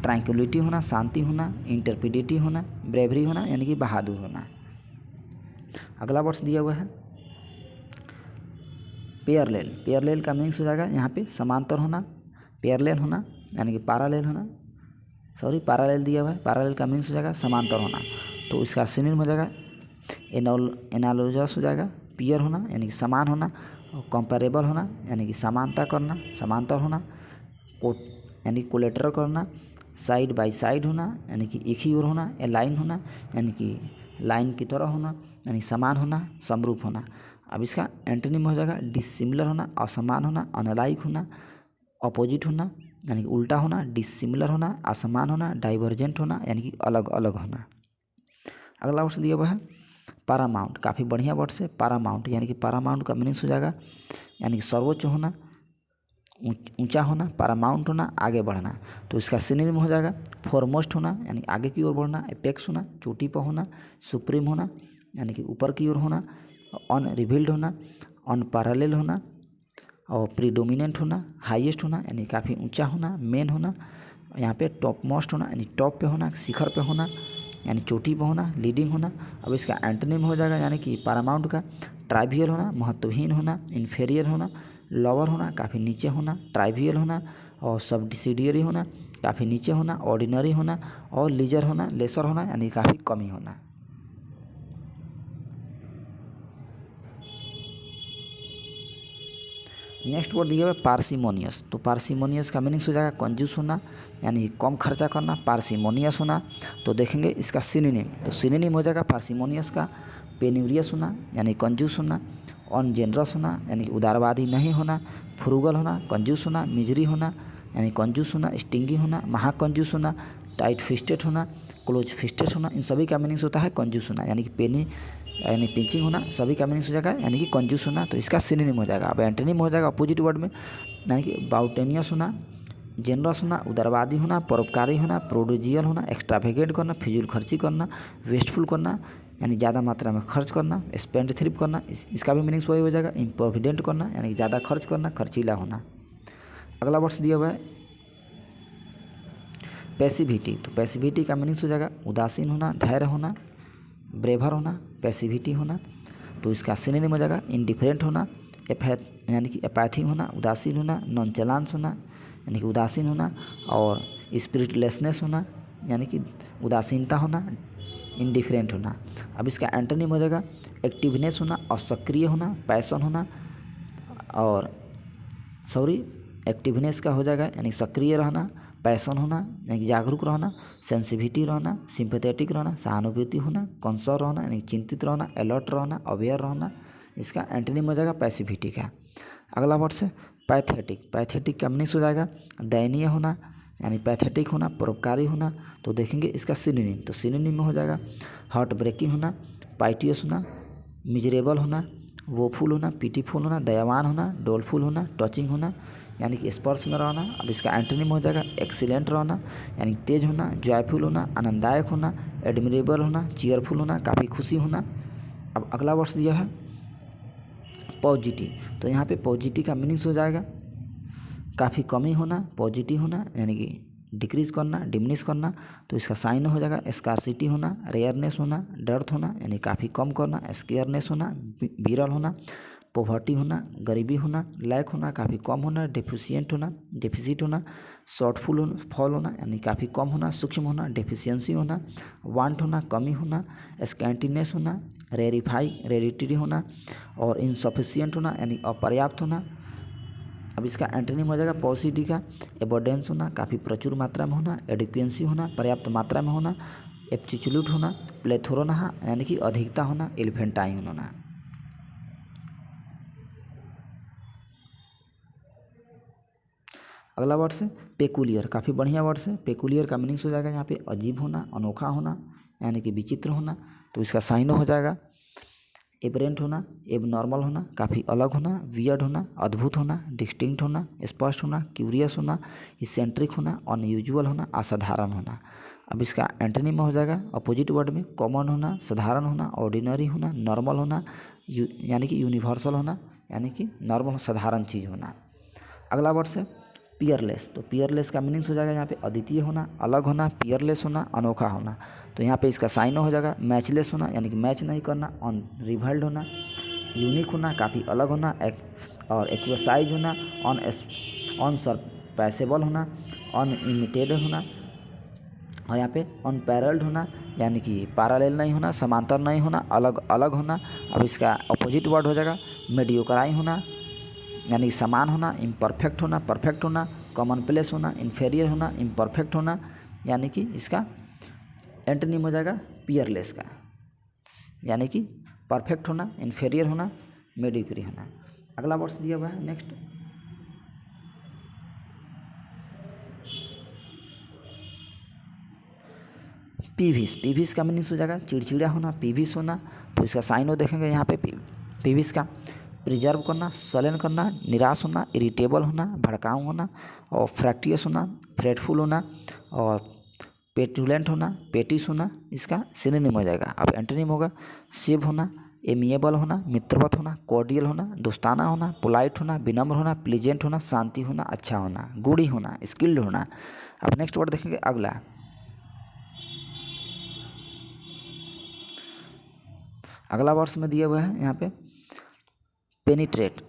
Speaker 1: ट्रैंक्विलिटी होना, शांति होना, इंटरप्रिडिटी होना, ब्रेवरी होना यानी कि बहादुर होना। अगला वर्ड दिया हुआ है पेयरलेल। पेयरलेल का मीनिंग्स हो जाएगा यहाँ पे समांतर होना, पेयरलेल होना यानी कि पैरेलल दिया हुआ है, पैरेलल का मीनिंग्स हो जाएगा समांतर होना। तो इसका सिनोनिम हो जाएगा एनालोजस हो जाएगा, पियर होना यानी कि समान होना और कंपेरेबल होना यानी कि समानता करना, समांतर होना, यानी कोलेटरल करना, साइड बाय साइड होना यानी कि एक ही ओर होना, अलाइन होना यानी कि लाइन की तरह होना यानी समान होना, समरूप होना। अब इसका एंटोनिम हो जाएगा डिसिमिलर होना, असमान होना, अनलाइक होना, अपोजिट होना यानी कि उल्टा होना, डिसिमिलर होना, असमान होना, डाइवर्जेंट होना यानी कि अलग अलग होना। अगला वर्ड दिया हुआ है पारामाउंट। काफ़ी बढ़िया वर्ड है पारामाउंट यानी कि पारामाउंट का मीनिंग्स हो जाएगा यानी कि सर्वोच्च होना, ऊंचा होना, पारामाउंट होना, आगे बढ़ना। तो इसका सिनोनिम हो जाएगा फोरमोस्ट होना यानी आगे की ओर बढ़ना, एपेक्स होना, चोटी पर होना, सुप्रीम होना यानी कि ऊपर की ओर होना, अनरिवील्ड होना, अनपैरेलल होना और प्रीडोमिनेंट होना, हाईएस्ट होना यानी काफ़ी ऊंचा होना, मेन होना, यहाँ पे टॉप मोस्ट होना यानी टॉप पे होना, शिखर पे होना यानी चोटी पे होना, लीडिंग होना। अब इसका एंटोनिम हो जाएगा यानी कि पैरामाउंट का ट्राइवियल होना, महत्वहीन होना, इन्फीरियर होना, लोअर होना, काफ़ी नीचे होना, ट्राइवियल होना और सबसिडियरी होना, काफ़ी नीचे होना, ऑर्डिनरी होना और लीजर होना, लेसर होना यानी काफ़ी कमी होना। नेक्स्ट वर्ड दिया हुआ है पार्सिमोनियस। तो पार्सिमोनियस का मीनिंग्स हो जाएगा कंजूस होना यानी कम खर्चा करना। पार्सिमोनियस होना तो देखेंगे इसका सिनोनिम, तो सिनोनिम हो जाएगा पार्सिमोनियस का पेन्यूरियस होना यानी कंजूस होना, अनजेनरस होना यानी उदारवादी नहीं होना, फ्रूगल होना, कंजूस होना, मिजरी होना यानी कंजूस होना, स्टिंगी होना, महाकंजूस होना, टाइट फिस्टेड होना, क्लोज फिस्टेड होना। इन सभी का मीनिंग्स होता है कंजूस होना यानी कि पेनी यानी पिंचिंग होना, सभी का मीनिंग्स हो जाएगा यानी कि कंजूस होना। तो इसका सिनोनिम हो जाएगा। अब एंटोनिम हो जाएगा अपोजिट वर्ड में यानी कि बाउटेनियस होना, जेनरस होना, उदारवादी होना, परोपकारी होना, प्रोडिजियल होना, एक्स्ट्रावेगेंट करना, फिजूल खर्ची करना, वेस्टफुल करना यानी ज़्यादा मात्रा में खर्च करना, स्पेंड थ्रिप करना, इसका भी मीनिंग्स वही हो जाएगा। इम्प्रोविडेंट करना यानी कि ज़्यादा खर्च करना, खर्चीला होना। अगला वर्ड्स दिया हुआ है पैसिविटी। तो पैसिविटी का मीनिंग्स हो जाएगा उदासीन होना, धैर्य होना, ब्रेवर होना, पैसिविटी होना। तो इसका सिनोनिम हो जाएगा इंडिफरेंट होना, यानी कि एपैथी होना, उदासीन होना, नॉनचलांस होना यानी कि उदासीन होना और स्पिरिटलेसनेस होना यानी कि उदासीनता होना, इंडिफरेंट होना। अब इसका एंटोनिम हो जाएगा एक्टिवनेस होना, असक्रिय होना, पैशन होना और एक्टिवनेस का हो जाएगा यानी सक्रिय रहना, पैशन होना यानी जागरूक रहना, सेंसिटिविटी रहना, सिंपैथेटिक रहना, सहानुभूति होना, कंसर्न रहना यानी चिंतित रहना, अलर्ट रहना, अवेयर रहना। इसका एंटोनिम हो जाएगा पैसिविटी का। अगला वर्ड से पैथेटिक। पैथेटिक का मीनिंग्स हो जाएगा दयनीय होना यानी पैथेटिक होना, परोपकारी होना। तो देखेंगे इसका सिनोनिम, तो सिनोनिम में हो जाएगा हार्ट ब्रेकिंग होना, पाइटियस होना, मिजरेबल होना, वोफुल होना, पिटीफुल होना, दयावान होना, डोलफुल होना, टचिंग होना यानी कि स्पर्श में रहना। अब इसका एंटोनिम हो जाएगा एक्सीलेंट रहना यानी तेज होना, जॉयफुल होना, आनंददायक होना, एडमिरेबल होना, चीयरफुल होना, काफ़ी खुशी होना। अब अगला वर्ड दिया है पॉजिटिव। तो यहाँ पे पॉजिटिव का मीनिंग्स हो जाएगा काफ़ी कमी होना, पॉजिटिव होना यानी कि डिक्रीज करना, डिमिनिश करना। तो इसका साइन हो जाएगा स्कार्सिटी होना, रेयरनेस होना, डर्थ होना यानी काफ़ी कम करना, स्केयरनेस होना, विरल होना, पोवर्टी होना, गरीबी होना, लैक होना, काफ़ी कम होना, डेफिशिएंट होना, डेफिसिट होना, शॉर्टफुल होना, फॉल होना यानी काफ़ी कम होना, सूक्ष्म होना, डेफिशिएंसी होना, वांट होना, कमी होना, स्कैंटीनेस होना, रेरिटरी होना और इनसफिशिएंट होना यानी अपर्याप्त होना। अब इसका एंटोनिम हो जाएगा पॉजिटिव का एबोडेंस होना, काफ़ी प्रचुर मात्रा में होना, एडिक्वेंसी होना, पर्याप्त मात्रा में होना, एब्सोल्यूट होना, प्लेथोरना यानी कि अधिकता होना, एलिफेंटाइन होना। अगला वर्ड है पेकुलियर। काफ़ी बढ़िया वर्ड है। पेकुलियर का मीनिंग्स हो जाएगा यहाँ पे अजीब होना, अनोखा होना यानी कि विचित्र होना। तो इसका साइन हो जाएगा एबरेंट होना, एबनॉर्मल होना, काफ़ी अलग होना, वियर्ड होना, अद्भुत होना, डिस्टिंक्ट होना, स्पष्ट होना, क्यूरियस होना, इसेंट्रिक होना, अनयूजुअल होना, असाधारण होना। अब इसका एंटोनिम में हो जाएगा अपोजिट वर्ड में कॉमन होना, साधारण होना, ऑर्डिनरी होना, नॉर्मल होना यानी कि यूनिवर्सल होना यानी कि नॉर्मल साधारण चीज़ होना। अगला वर्ड है पियरलेस। तो पियरलेस का मीनिंग्स हो जाएगा यहाँ पे अद्वितीय होना, अलग होना, पियरलेस होना, अनोखा होना। तो यहाँ पे इसका साइन हो जाएगा मैचलेस होना यानी कि मैच नहीं करना, अनरिवल्ड होना, यूनिक होना, काफ़ी अलग होना और एक्वेसाइज होना, अनसरपैसेबल होना, अनइमिटेड होना और यहाँ पे अनपैरेलल्ड होना यानी कि पैरेलल नहीं होना, समांतर नहीं होना, अलग अलग होना। अब इसका अपोजिट वर्ड हो जाएगा मेडियोक्राई होना यानी समान होना, इम्परफेक्ट होना, परफेक्ट होना, कॉमन प्लेस होना, इन्फेरियर होना, इम्परफेक्ट होना यानी कि इसका एंटोनिम हो जाएगा पियरलेस का यानी कि परफेक्ट होना, इन्फेरियर होना, मेडियोक्री होना। अगला वर्ड दिया हुआ है नेक्स्ट पीविस। पीविस का मीनिंग्स हो जाएगा चिड़चिड़ा होना, पीविस होना। तो इसका साइन हो देखेंगे यहाँ पे पीविस का प्रिजर्व करना, सलन करना, निराश होना, इरिटेबल होना, भड़काऊ होना और फ्रैक्टियस होना, फ्रेटफुल होना और पेटुलेंट होना, पेटिस होना। इसका सिनोनिम हो जाएगा। अब एंटोनिम होगा सेव होना, एमिएबल होना, मित्रवत होना, कॉर्डियल होना, दोस्ताना होना, पोलाइट होना, विनम्र होना, प्लीजेंट होना, शांति होना, अच्छा होना, गुड़ी होना, स्किल्ड होना। अब नेक्स्ट वर्ड देखेंगे अगला वर्ड्स में दिया हुआ है यहाँ पे पेनिट्रेट।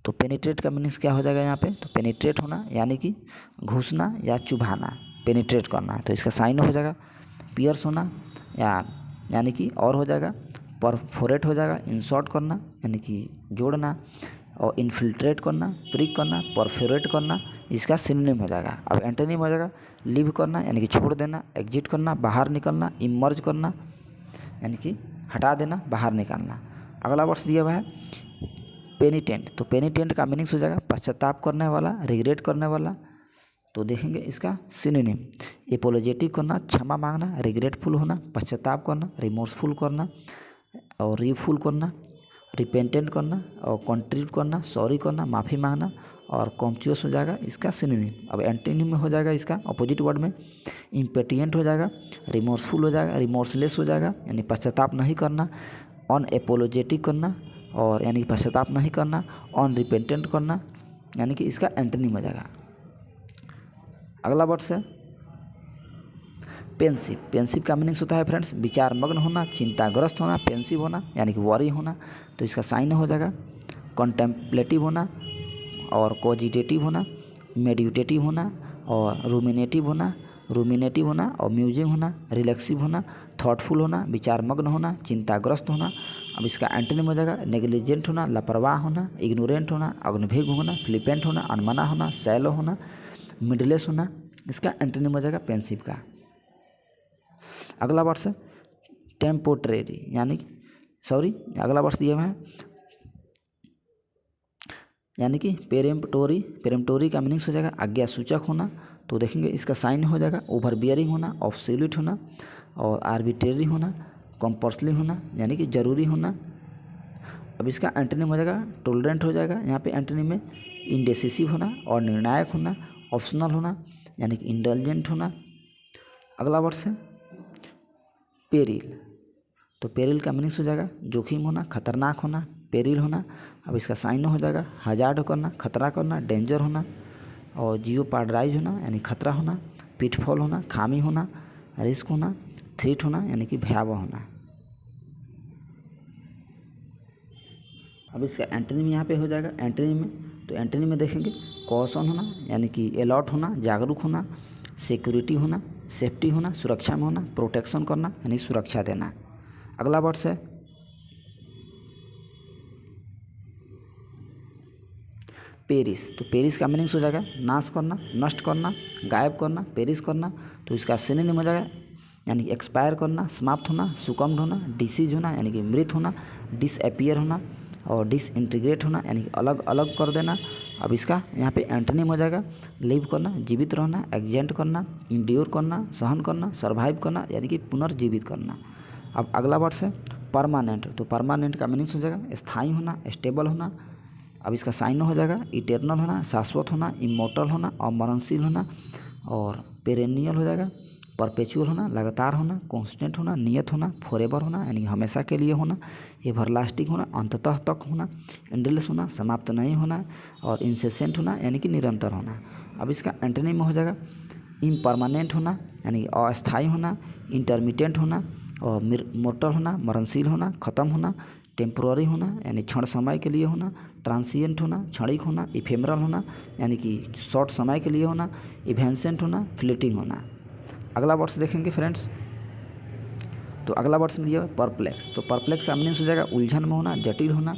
Speaker 1: तो पेनिट्रेट का मीनिंग्स क्या हो जाएगा यहाँ पे, तो पेनिट्रेट होना यानी कि घुसना या चुभाना, पेनिट्रेट करना, तो इसका साइन हो जाएगा पियर्स होना यानी कि और हो जाएगा परफोरेट हो जाएगा इंसर्ट करना यानी कि जोड़ना, और इन्फिल्ट्रेट करना, प्रिक करना, परफोरेट करना इसका सिनोनिम हो जाएगा। अब एंटोनिम हो जाएगा लीव करना यानी कि छोड़ देना, एग्जिट करना बाहर निकलना, इमर्ज करना यानी कि हटा देना, बाहर निकालना। अगला वर्ड्स दिया हुआ है पेनिटेंट, तो पेनिटेंट का मीनिंग्स हो जाएगा पश्चाताप करने वाला, रिग्रेट करने वाला। तो देखेंगे इसका सिनोनिम एपोलोजेटिक करना, क्षमा मांगना, रिग्रेटफुल होना, पश्चाताप करना, रिमोर्सफुल करना और रिफुल करना, रिपेंटेंट करना और कंट्रीट करना, सॉरी करना, माफ़ी मांगना और कॉम्प्चुअस हो जाएगा इसका सिनोनिम। अब एंटोनिम में हो जाएगा इसका अपोजिट वर्ड में इम्पेटिएंट हो जाएगा, रिमोर्सफुल हो जाएगा, रिमोर्सलेस हो जाएगा यानी पश्चाताप नहीं करना, अनएपोलोजेटिक करना और यानी पश्चाताप नहीं करना, अनरिपेंटेंट करना यानी कि इसका एंटोनिम हो जाएगा। अगला वर्ड है पेंसिव, पेंसिव का मीनिंग्स होता है फ्रेंड्स विचार मग्न होना, चिंताग्रस्त होना, पेंसिव होना यानी कि वरी होना, तो इसका साइन हो जाएगा कॉन्टेम्पलेटिव होना और कोजिटेटिव होना, मेडिटेटिव होना और रूमिनेटिव होना और म्यूजिंग होना, रिलैक्सिव होना, थॉटफुल होना, विचार मग्न होना, चिंताग्रस्त होना। अब इसका एंटोनिम हो जाएगा नेग्लिजेंट होना, लापरवाह होना, इग्नोरेंट होना, अग्निभिग होना, फ्लिपेंट होना, अनमना होना, सैलो होना, मिडलेस होना, इसका एंटोनिम हो जाएगा पेंसिव का। अगला वर्ड है टेम्पोरेरी यानी अगला वर्ड दिया हुआ है यानी कि पेरेम्पटोरी का मीनिंग्स हो जाएगा आज्ञा सूचक होना, तो देखेंगे इसका साइन हो जाएगा ओवर बियरिंग होना, ऑब्सोल्यूट होना और आर्बिट्रेरी होना, कंपल्सरी होना यानी कि जरूरी होना। अब इसका एंटोनिम हो जाएगा टॉलरेंट हो जाएगा, यहाँ पे एंटोनिम में इंडेसिसिव होना और निर्णायक होना, ऑप्शनल होना यानी कि इंडल्जेंट होना। अगला वर्ड है पेरिल, तो पेरिल का मीनिंग्स हो जाएगा जोखिम होना, खतरनाक होना, पेरिल होना। अब इसका साइन हो जाएगा हजार्ड करना, खतरा करना, डेंजर होना और जियोपार्डाइज होना यानी खतरा होना, पिटफॉल होना, खामी होना, रिस्क होना, थ्रेट होना यानी कि भयावह होना। अब इसका एंटोनिम यहाँ पे हो जाएगा एंटोनिम में, तो एंटोनिम में देखेंगे कॉशन होना यानी कि अलर्ट होना, जागरूक होना, सिक्योरिटी होना, सेफ्टी होना, सुरक्षा में होना, प्रोटेक्शन करना यानी सुरक्षा देना। अगला वर्ड है पेरिस, तो पेरिस का मीनिंग्स हो जाएगा नाश करना, नष्ट करना, गायब करना, पेरिस करना, तो इसका सिनोनिम हो जाएगा यानी एक्सपायर करना, समाप्त होना, सुकम्ड होना, डिसीज होना यानी कि मृत होना, डिसअपियर होना और डिसइंटीग्रेट होना यानी कि अलग अलग कर देना। अब इसका यहाँ पे एंटोनिम हो जाएगा लिव करना, जीवित रहना, एग्जेंट करना, इंड्योर करना, सहन करना, सर्वाइव करना यानी कि पुनर्जीवित करना। अब अगला वर्ड है परमानेंट, तो परमानेंट का मीनिंग्स हो जाएगा स्थायी होना, स्टेबल होना। अब इसका साइन हो जाएगा इटर्नल होना, शाश्वत होना, इमोर्टल होना, अमरणशील होना और पेरेनियल हो जाएगा परपेचुअल होना, लगातार होना, कांस्टेंट होना, नियत होना, फॉरएवर होना यानी हमेशा के लिए होना, एवरलास्टिंग होना, अंततः तक होना, एंडलेस होना, समाप्त नहीं होना और इंसेसेंट होना यानी कि निरंतर होना। अब इसका एंटोनिम में हो जाएगा इम्परमानेंट होना यानी अस्थायी होना, इंटरमिटेंट होना और मोर्टल होना, मरणशील होना, ख़त्म होना, टेम्पोररी होना यानी क्षण समय के लिए होना, ट्रांसिएंट होना, क्षणिक होना, इफेमरल होना यानी कि शॉर्ट समय के लिए होना, इवेंसेंट होना, फ्लीटिंग होना। अगला वर्ड्स देखेंगे फ्रेंड्स, तो अगला वर्ड्स में दिया परप्लेक्स, तो परप्लेक्स का मीनिंग्स हो जाएगा उलझन में होना, जटिल होना,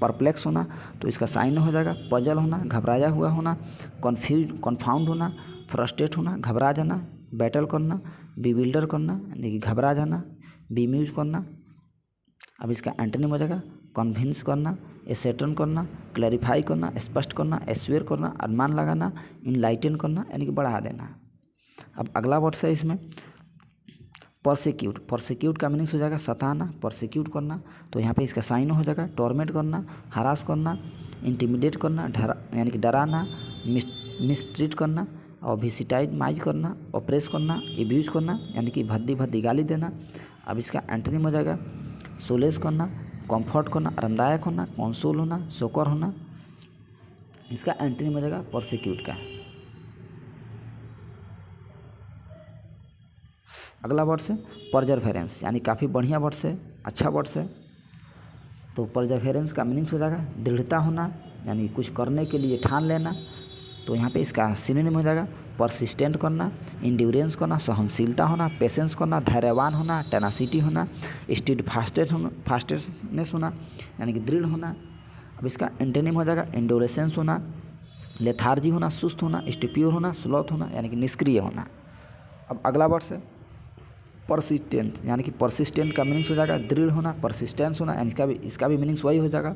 Speaker 1: परप्लेक्स होना, तो इसका साइन हो जाएगा पजल होना, घबराया हुआ होना, कन्फाउंड होना, फ्रस्ट्रेट होना, घबरा जाना, बैटल करना, बिविल्डर करना यानी कि घबरा जाना, बीम्यूज करना। अब इसका एंटोनिम हो जाएगा कन्विंस करना, एसेटन करना, क्लैरिफाई करना, स्पष्ट करना, एस्वेयर करना, अनुमान लगाना, इनलाइटन करना यानी कि बढ़ा देना। अब अगला वर्ड है इसमें परसिक्यूट का मीनिंग्स हो जाएगा सताना, परसिक्यूट करना, तो यहाँ पे इसका साइन हो जाएगा टॉर्मेंट करना, हरास करना, इंटिमिडेट करना यानी कि डराना, मिसट्रीट करना और विसिटाइमाइज करना, ऑप्रेस करना, एब्यूज करना यानी कि भद्दी गाली देना। अब इसका एंटोनिम हो जाएगा सोलेस करना, कंफर्ट करना, आरामदायक होना, कंसोल होना, सोकर होना। इसका एंटोनिम हो जाएगा परसिक्यूट का। अगला वर्ड है परजरफेरेंस यानी काफ़ी बढ़िया वर्ड है, अच्छा वर्ड है। तो परजरफेरेंस का मीनिंग्स हो जाएगा दृढ़ता होना, यानी कुछ करने के लिए ठान लेना। तो यहाँ पे इसका सिनोनिम हो जाएगा परसिस्टेंट करना, इंड्योरेंस करना, सहनशीलता होना, पेशेंस करना, धैर्यवान होना, टेनासिटी होना, फास्टेस्टनेस होना यानी कि दृढ़ होना। अब इसका एंटोनिम हो जाएगा इंडोलेसेंस होना, लेथार्जी होना, सुस्त होना, स्टुपियोर होना, स्लॉथ होना यानी कि निष्क्रिय होना। अब अगला वर्ड है परसिस्टेंट, यानी कि परसिस्टेंट का मीनिंग्स हो जाएगा दृढ़ होना, परसिस्टेंस होना यानी इसका भी मीनिंग्स वही हो जाएगा।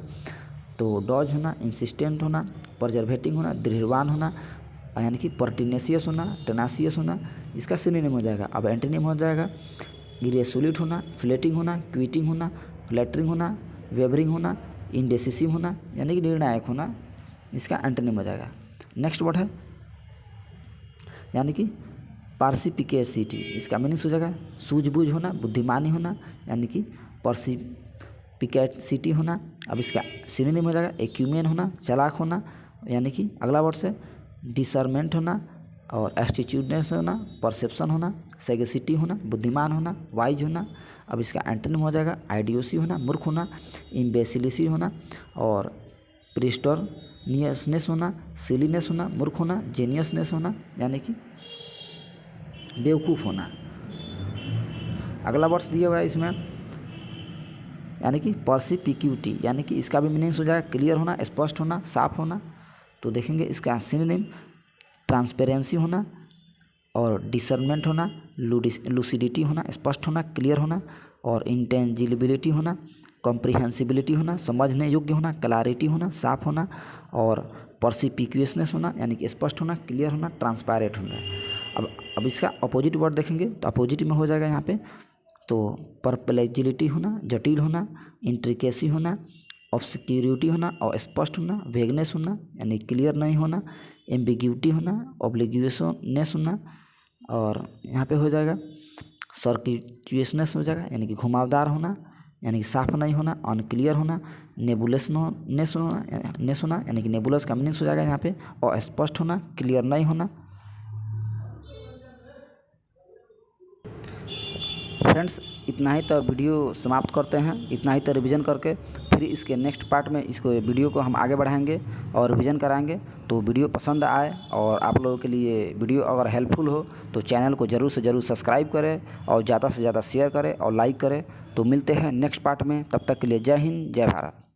Speaker 1: तो डॉज होना, इंसिस्टेंट होना, परजर्वेटिंग होना, दृढ़वान होना यानी कि पर्टिनेसियस होना, टेनासियस होना, इसका सिनोनिम हो जाएगा। अब एंटोनिम हो जाएगा इरेसोल्यूट होना, फ्लेटिंग होना, क्विटिंग होना, फ्लैटरिंग होना, वेवरिंग होना, इंडेसिसिव होना यानी कि निर्णायक होना, इसका एंटोनिम हो जाएगा। नेक्स्ट वर्ड है यानी कि पार्सिपिकेसिटी, इसका मीनिंग्स हो जाएगा सूझबूझ होना, बुद्धिमानी होना यानी कि पर्सिपिकेसिटी होना। अब इसका सिनोनिम हो जाएगा एक्यूमेन होना, चालाक होना यानी कि अगला वर्ड से डिसरमेंट होना और एस्टिट्यूडनेस होना, परसेप्शन होना, सेगेसिटी होना, बुद्धिमान होना, वाइज होना। अब इसका एंटोनिम हो जाएगा आइडियोसी होना, मूर्ख होना, इम्बेसिलिसी होना और प्रिस्टोनियसनेस होना, सिलीनेस होना, मूर्ख होना, जेनियसनेस होना यानी कि बेवकूफ़ होना। अगला वर्ड्स दिया हुआ है इसमें यानी कि पर्सिपिक्यूटी, यानी कि इसका भी मीनिंग्स हो जाएगा क्लियर होना, स्पष्ट होना, साफ होना। तो देखेंगे इसका सिनोनिम ट्रांसपेरेंसी होना और डिसर्नमेंट होना, लूसिडिटी होना, स्पष्ट होना, क्लियर होना और इंटेंजिबिलिटी होना, कॉम्प्रिहेंसिबिलिटी होना, समझने योग्य होना, क्लैरिटी होना, साफ होना और पर्सिपिक्यूसनेस होना यानी कि स्पष्ट होना, क्लियर होना, ट्रांसपेरेंट होना। अब इसका अपोजिट वर्ड देखेंगे तो अपोजिट में हो जाएगा यहाँ पे तो परप्लेक्सिटी होना, जटिल होना, इंट्रिकेसी होना, ऑब्सक्यूरिटी होना और स्पष्ट होना, वेगनेस होना यानी क्लियर नहीं होना, एम्बिग्यूटी होना, ऑब्लिग्यूशनेस होना और यहाँ पे हो जाएगा सर्किटनेस हो जाएगा यानी कि घुमावदार होना यानी कि साफ नहीं होना, अनक्लियर होना, नेबुलसनेस होना यानी कि नेबुलस का मीनिंग्स हो जाएगा यहाँ पे और स्पष्ट होना, क्लियर नहीं होना। फ्रेंड्स इतना ही तो वीडियो समाप्त करते हैं, इतना ही तो रिवीजन करके फिर इसके नेक्स्ट पार्ट में इसको वीडियो को हम आगे बढ़ाएंगे और रिवीजन कराएंगे। तो वीडियो पसंद आए और आप लोगों के लिए वीडियो अगर हेल्पफुल हो तो चैनल को ज़रूर से ज़रूर सब्सक्राइब करें और ज़्यादा से ज़्यादा शेयर करें और लाइक करें। तो मिलते हैं नेक्स्ट पार्ट में, तब तक के लिए जय हिंद, जय भारत।